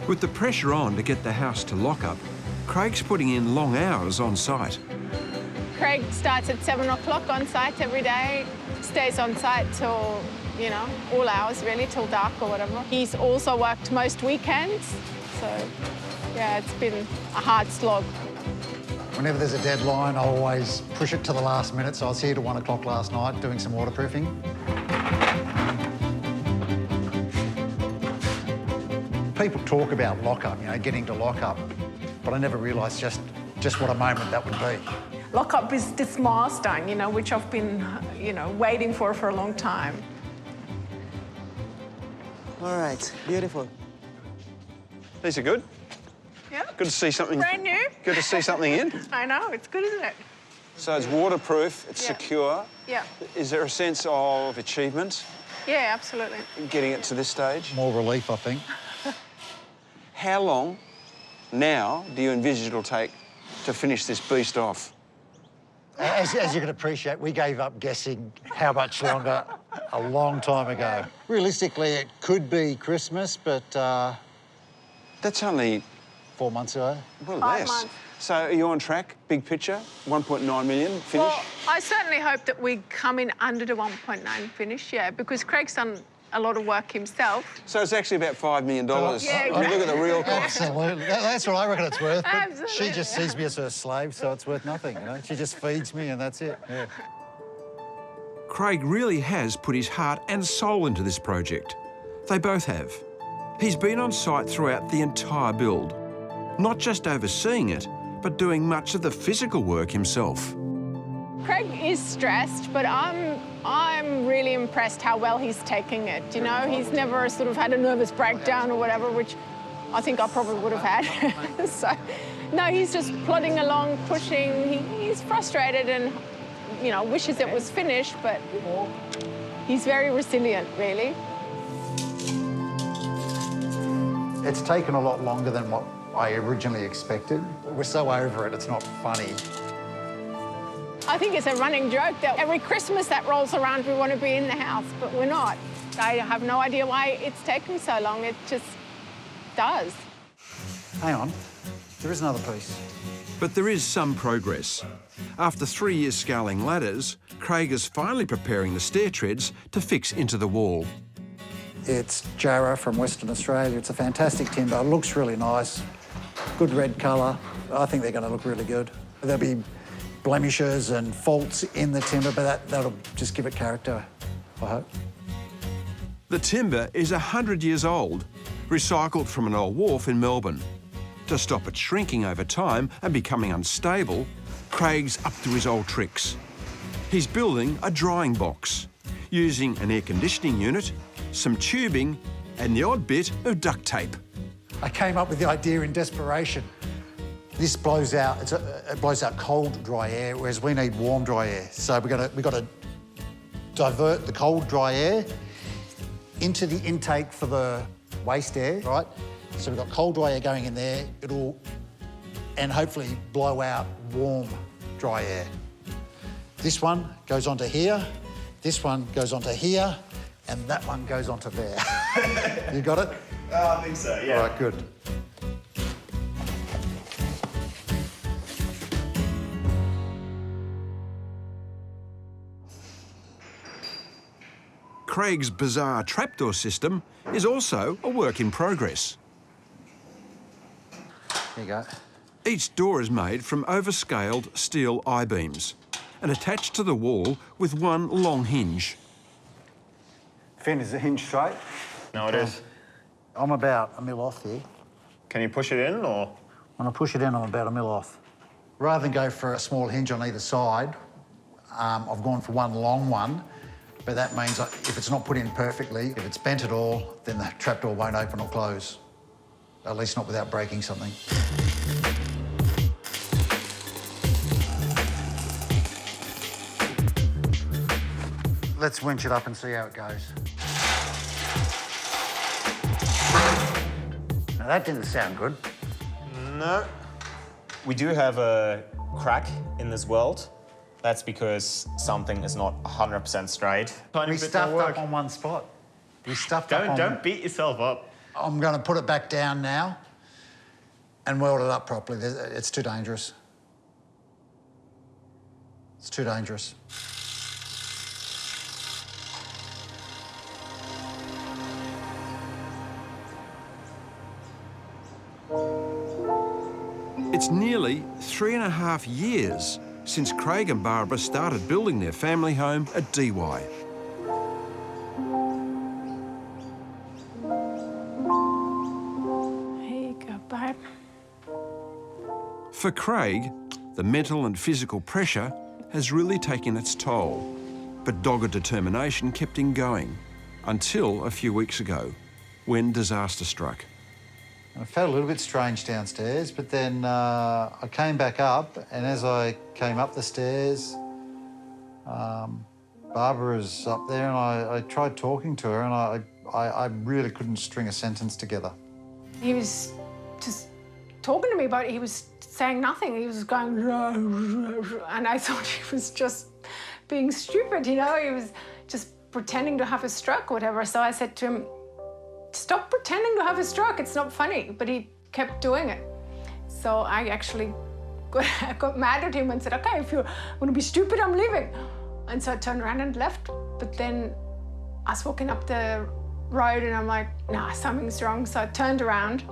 With the pressure on to get the house to Lockup, Craig's putting in long hours on site.
Craig starts at 7 o'clock on site every day, stays on site till, you know, all hours really, till dark or whatever. He's also worked most weekends, so yeah, it's been a hard slog.
Whenever there's a deadline, I always push it to the last minute, so I was here till 1 o'clock last night doing some waterproofing. People talk about Lockup, you know, getting to Lockup, but I never realised just what a moment that would be.
Lockup is this milestone, you know, which I've been, you know, waiting for a long time.
All right, beautiful.
These are good.
Yeah.
Good to see something.
Brand new.
Good to see something in.
I know, it's good, isn't it?
So it's waterproof, it's secure.
Yeah.
Is there a sense of achievement?
Yeah, absolutely.
Getting it to this stage?
More relief, I think.
How long now do you envisage it'll take to finish this beast off?
As you can appreciate, we gave up guessing how much longer a long time ago. Realistically, it could be Christmas, but...
That's only...
4 months ago.
Well,
5
less.
months.
So are you on track? Big picture? 1.9 million finish?
Well, I certainly hope that we come in under the 1.9 finish, yeah, because Craig's done a lot of work himself.
So it's actually about $5 million.
Yeah,
When you look at the real cost.
Absolutely. That's what I reckon it's worth. But
Absolutely.
she just sees me as her slave, so it's worth nothing, you know? She just feeds me and that's it. Yeah.
Craig really has put his heart and soul into this project. They both have. He's been on site throughout the entire build, not just overseeing it, but doing much of the physical work himself.
Craig is stressed, but I'm really impressed how well he's taking it. You know, he's never sort of had a nervous breakdown or whatever, which I think I probably would have had. So, no, he's just plodding along, pushing. He's frustrated and, you know, wishes it was finished, but he's very resilient, really.
It's taken a lot longer than what I originally expected. We're so over it, it's not funny.
I think it's a running joke that every Christmas that rolls around, we want to be in the house, but we're not. I have no idea why it's taken so long. It just does.
Hang on, there is another piece.
But there is some progress. After 3 years scaling ladders, Craig is finally preparing the stair treads to fix into the wall.
It's Jarrah from Western Australia. It's a fantastic timber. It looks really nice. Good red colour. I think they're going to look really good. There'll be blemishes and faults in the timber, but that'll just give it character, I hope.
The timber is 100 years old, recycled from an old wharf in Melbourne. To stop it shrinking over time and becoming unstable, Craig's up to his old tricks. He's building a drying box, using an air conditioning unit, some tubing, and the odd bit of duct tape.
I came up with the idea in desperation. This blows out, it blows out cold, dry air, whereas we need warm, dry air. So we've got to divert the cold, dry air into the intake for the waste air, right? So we've got cold, dry air going in there. And hopefully blow out warm, dry air. This one goes onto here, this one goes onto here, and that one goes onto there. You got it?
I think so, yeah.
All right, good.
Craig's bizarre trapdoor system is also a work in progress.
There you go.
Each door is made from overscaled steel I-beams and attached to the wall with one long hinge.
Finn, is the hinge straight?
No, it is.
I'm about a mil off here.
Can you push it in, or?
When I push it in, I'm about a mil off. Rather than go for a small hinge on either side, I've gone for one long one, but that means if it's not put in perfectly, if it's bent at all, then the trapdoor won't open or close, at least not without breaking something. Let's winch it up and see how it goes. Now that didn't sound good.
No. We do have a crack in this weld. That's because something is not 100% straight.
We stuffed up on one spot. We stuffed up on...
Don't beat yourself up.
I'm going to put it back down now and weld it up properly. It's too dangerous. It's too dangerous.
It's nearly 3.5 years since Craig and Barbara started building their family home at DY.
Here you go, babe.
For Craig, the mental and physical pressure has really taken its toll, but dogged determination kept him going until a few weeks ago, when disaster struck.
I felt a little bit strange downstairs, but then I came back up, and as I came up the stairs, Barbara was up there, and I tried talking to her, and I really couldn't string a sentence together.
He was just talking to me, but he was saying nothing. He was going, and I thought he was just being stupid, you know? He was just pretending to have a stroke or whatever. So I said to him, stop pretending to have a stroke, it's not funny. But he kept doing it. So I actually got mad at him and said, okay, if you want to be stupid, I'm leaving. And so I turned around and left. But then I was walking up the road and I'm like, nah, something's wrong. So I turned around.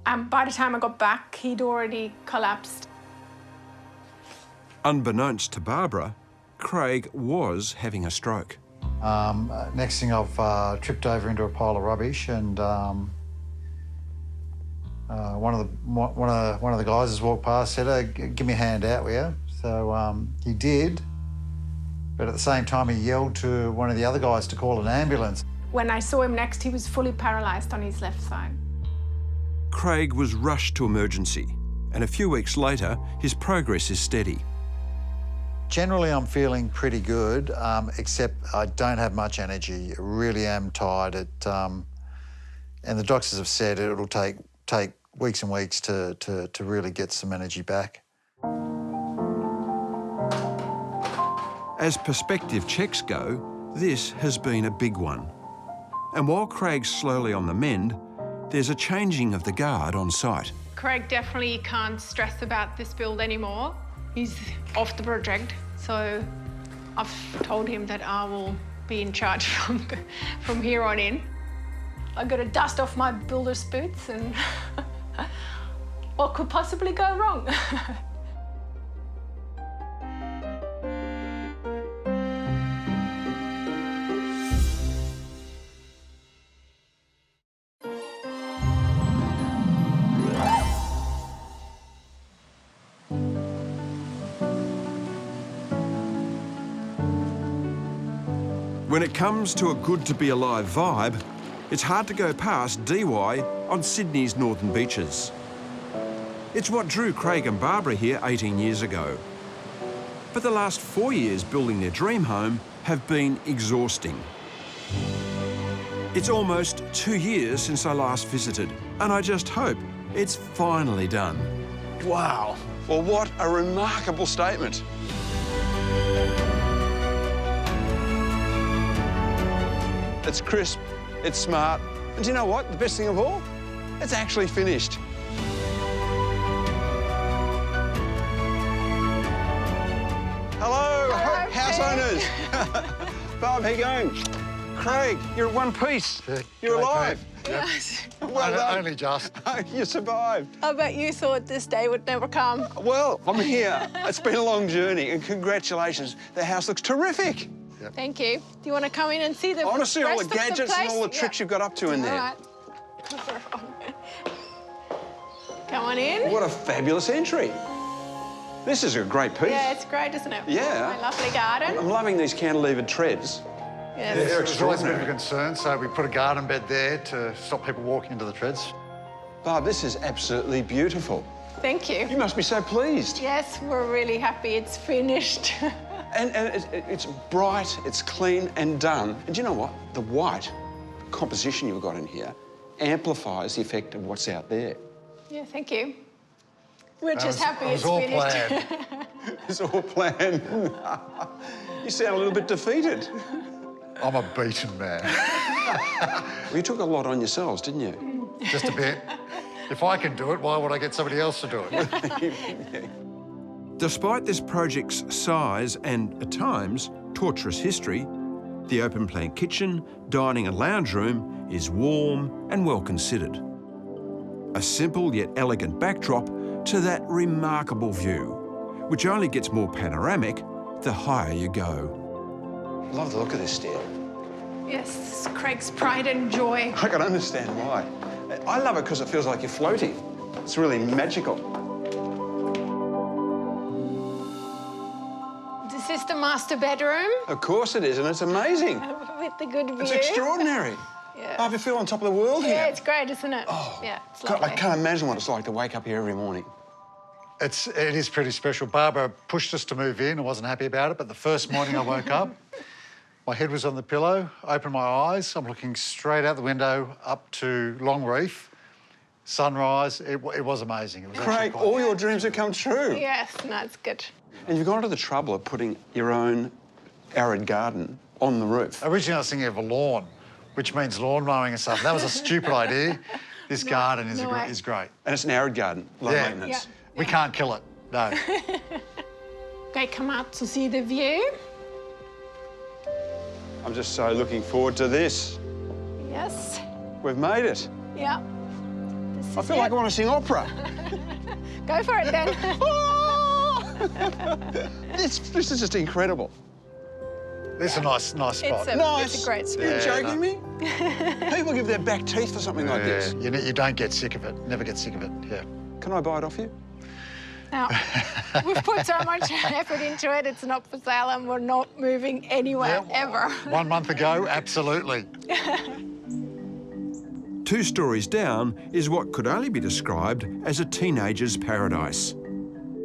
And by the time I got back, he'd already collapsed.
Unbeknownst to Barbara, Craig was having a stroke.
Next thing, I've tripped over into a pile of rubbish, and one of the guys has walked past, said, "Oh, give me a hand out, will you?" So he did, but at the same time he yelled to one of the other guys to call an ambulance.
When I saw him next, he was fully paralysed on his left side.
Craig was rushed to emergency, and a few weeks later, his progress is steady.
Generally, I'm feeling pretty good, except I don't have much energy. I really am tired. And the doctors have said it'll take weeks and weeks to really get some energy back.
As perspective checks go, this has been a big one. And while Craig's slowly on the mend, there's a changing of the guard on site.
Craig definitely can't stress about this build anymore. He's off the project, so I've told him that I will be in charge from here on in. I've got to dust off my builder's boots and what could possibly go wrong?
When it comes to a good-to-be-alive vibe, it's hard to go past DY on Sydney's northern beaches. It's what drew Craig and Barbara here 18 years ago. But the last 4 years building their dream home have been exhausting. It's almost 2 years since I last visited, and I just hope it's finally done.
Wow. Well, what a remarkable statement. It's crisp, it's smart, and do you know what? The best thing of all? It's actually finished. Hello, house owners. Bob, how you going? Craig, you're in one piece. You're alive.
Yes.
Well done.
Only just.
You survived.
I bet you thought this day would never come.
Well, I'm here. It's been a long journey, and congratulations. The house looks terrific.
Thank you. Do you want to come in and see the
I want to see all the
rest of the
gadgets and all the
place?
tricks you've got up to in there.
All right. Come on in.
What a fabulous entry.
This is a great piece.
Yeah, it's great, isn't it?
Yeah.
My lovely garden.
I'm loving these cantilevered treads.
Yes.
They're always a bit of a concern, so we put a garden bed there to stop people walking into the treads.
Barb, this is absolutely beautiful.
Thank you.
You must be so pleased.
Yes, we're really happy it's finished.
And it's bright, it's clean and done. And do you know what? The white composition you've got in here amplifies the effect of what's out there.
Yeah, thank you. We're just happy it's
all
finished.
planned.
It's all planned. You sound a little bit defeated.
I'm a beaten man.
Well, you took a lot on yourselves, didn't you?
Just a bit. If I can do it, why would I get somebody else to do it?
Despite this project's size and, at times, torturous history, the open-plan kitchen, dining and lounge room is warm and well considered. A simple yet elegant backdrop to that remarkable view, which only gets more panoramic the higher you go.
I love the look of this stair.
Yes, Craig's pride and joy.
I can understand why. I love it because it feels like you're floating. It's really magical.
This is the master bedroom.
Of course it is, and it's amazing.
With the good view.
It's extraordinary.
Yeah.
I feel on top of the world here.
Yeah, it's great, isn't it?
Oh,
yeah, it's lovely.
I can't imagine what it's like to wake up here every morning.
It is pretty special. Barbara pushed us to move in. I wasn't happy about it, but the first morning I woke up, my head was on the pillow, opened my eyes. I'm looking straight out the window up to Long Reef, sunrise. It was amazing. It was
Craig, all your dreams have come true.
Yes, no, it's good.
And you've gone to the trouble of putting your own arid garden on the roof.
Originally I was thinking of a lawn, which means lawn mowing and stuff. That was a stupid idea. This garden is great.
And it's an arid garden, low maintenance.
Yeah.
We can't kill it, no.
Okay, come out to see the view.
I'm just so looking forward to this.
Yes.
We've made it.
Yeah.
I feel like I want to sing opera.
Go for it then.
This is just incredible.
This is a nice spot.
It's a great spot.
Are you joking me? People give their back teeth for something like this.
You don't get sick of it. Never get sick of it, yeah.
Can I buy it off you?
Now, we've put so much effort into it, it's not for sale and we're not moving anywhere, ever.
1 month ago, absolutely.
2 stories down is what could only be described as a teenager's paradise.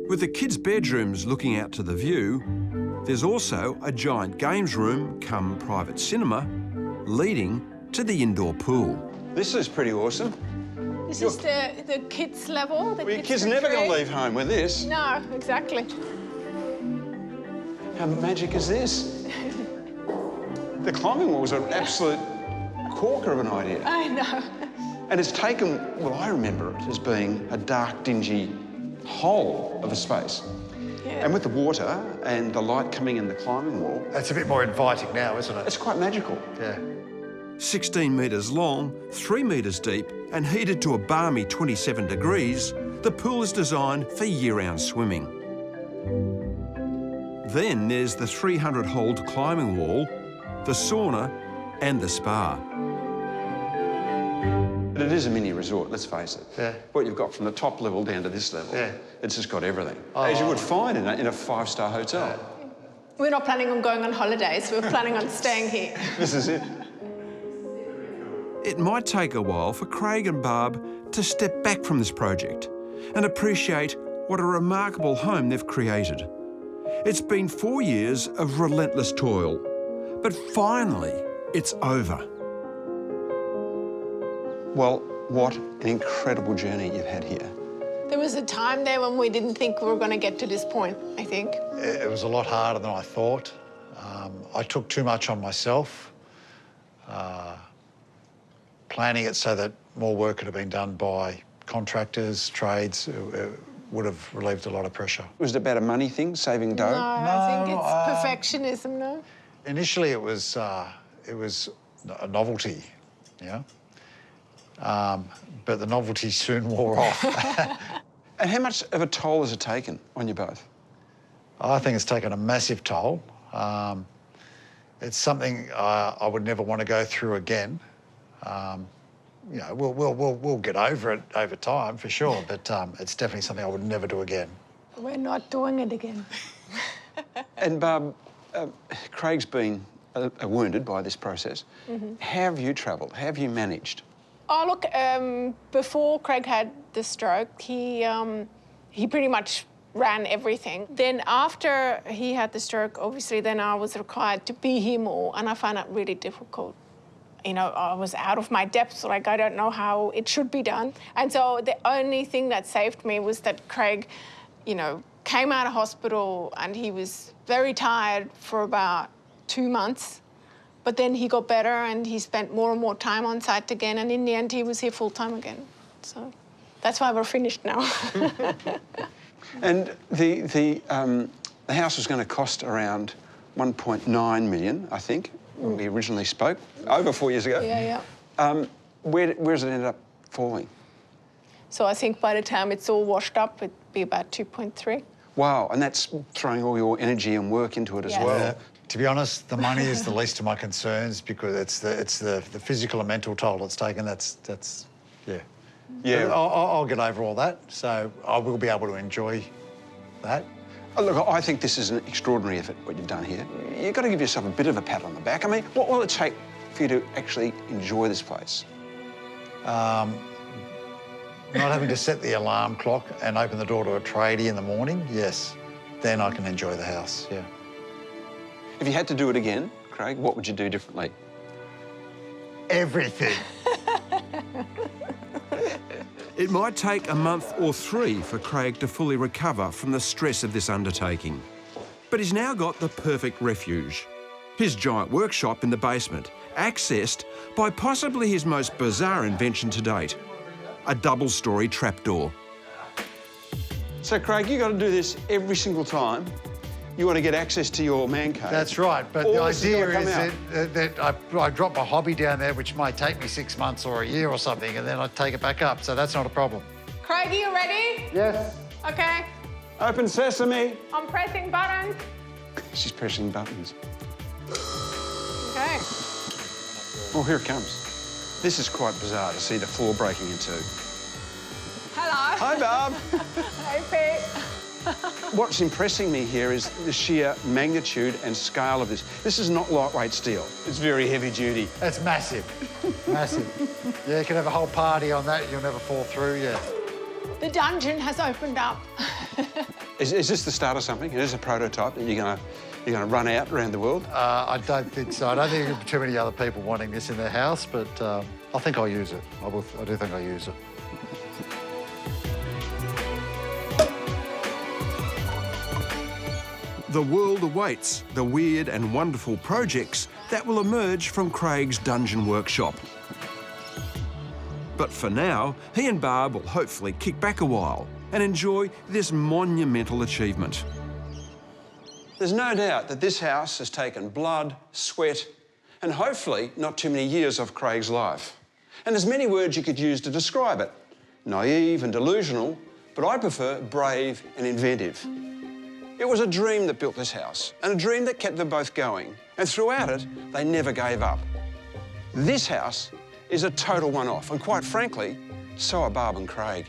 With the kids' bedrooms looking out to the view, there's also a giant games room come private cinema leading to the indoor pool.
This is pretty awesome.
This is the kids' level.
Well, your kids never going to leave home with this.
No, exactly.
How magic is this? The climbing wall was an absolute corker of an idea.
I know.
And it's taken, well, I remember it as being a dark, dingy hole of a space.
Yeah.
And with the water and the light coming in the climbing wall...
It's a bit more inviting now, isn't it?
It's quite magical.
Yeah.
16 metres long, 3 metres deep, and heated to a balmy 27 degrees, the pool is designed for year-round swimming. Then there's the 300-hole climbing wall, the sauna, and the spa.
But it is a mini resort, let's face it.
Yeah.
What you've got from the top level down to this level,
yeah.
It's just got everything.
Oh,
as you would find in a 5-star hotel.
We're not planning on going on holidays, we're planning on staying here.
This is it.
It might take a while for Craig and Barb to step back from this project and appreciate what a remarkable home they've created. It's been 4 years of relentless toil, but finally, it's over.
Well, what an incredible journey you've had here.
There was a time there when we didn't think we were going to get to this point, I think.
It was a lot harder than I thought. I took too much on myself. Planning it so that more work could have been done by contractors, trades, would have relieved a lot of pressure.
Was it about a money thing, saving dough?
No, I think it's perfectionism, no?
Initially, it was a novelty, yeah. But the novelty soon wore off.
And how much of a toll has it taken on you both?
I think it's taken a massive toll. It's something I would never want to go through again. You know, we'll get over it over time for sure, but it's definitely something I would never do again.
We're not doing it again.
And Barb, Craig's been wounded by this process.
Mhm.
How have you travelled? How have you managed?
Oh, look, before Craig had the stroke, he pretty much ran everything. Then after he had the stroke, obviously, then I was required to be here more, and I found it really difficult. You know, I was out of my depth, like I don't know how it should be done. And so the only thing that saved me was that Craig, you know, came out of hospital and he was very tired for about 2 months. But then he got better and he spent more and more time on site again, and in the end he was here full time again. So that's why we're finished now.
And the house was going to cost around 1.9 million, I think, when we originally spoke, over 4 years ago.
Yeah, yeah.
Where does it end up falling?
So I think by the time it's all washed up, it'd be about 2.3.
Wow, and that's throwing all your energy and work into it as
Yeah.
well.
To be honest, the money is the least of my concerns because it's the physical and mental toll it's taken. That's yeah.
Yeah.
I'll get over all that, so I will be able to enjoy that.
Oh, look, I think this is an extraordinary effort, what you've done here. You've got to give yourself a bit of a pat on the back. I mean, what will it take for you to actually enjoy this place?
Not having to set the alarm clock and open the door to a tradie in the morning, yes, then I can enjoy the house, yeah.
If you had to do it again, Craig, what would you do differently?
Everything.
It might take a month or 3 for Craig to fully recover from the stress of this undertaking. But he's now got the perfect refuge. His giant workshop in the basement, accessed by possibly his most bizarre invention to date, a double-storey trapdoor.
So, Craig, you've got to do this every single time you want to get access to your man cave.
That's right, but
All
the
this
idea
gotta
is
come
that I drop my hobby down there, which might take me 6 months or a year or something, and then I take it back up, so that's not a problem.
Craig, are you ready?
Yes.
Okay.
Open sesame.
I'm pressing buttons.
She's pressing buttons.
Okay.
Oh, here it comes. This is quite bizarre to see the floor breaking in two.
Hello.
Hi, Barb.
Hey, Pete.
What's impressing me here is the sheer magnitude and scale of this. This is not lightweight steel. It's very heavy duty.
That's massive, massive. Yeah, you can have a whole party on that, you'll never fall through, yeah.
The dungeon has opened up.
Is this the start of something? Is this a prototype that you're gonna run out around the world?
I don't think so. I don't think there'll be too many other people wanting this in their house, but I think I'll use it. I do think I'll use it.
The world awaits the weird and wonderful projects that will emerge from Craig's dungeon workshop. But for now, he and Barb will hopefully kick back a while and enjoy this monumental achievement.
There's no doubt that this house has taken blood, sweat, and hopefully not too many years of Craig's life. And there's many words you could use to describe it. Naive and delusional, but I prefer brave and inventive. It was a dream that built this house, and a dream that kept them both going. And throughout it, they never gave up. This house is a total one-off, and quite frankly, so are Barb and Craig.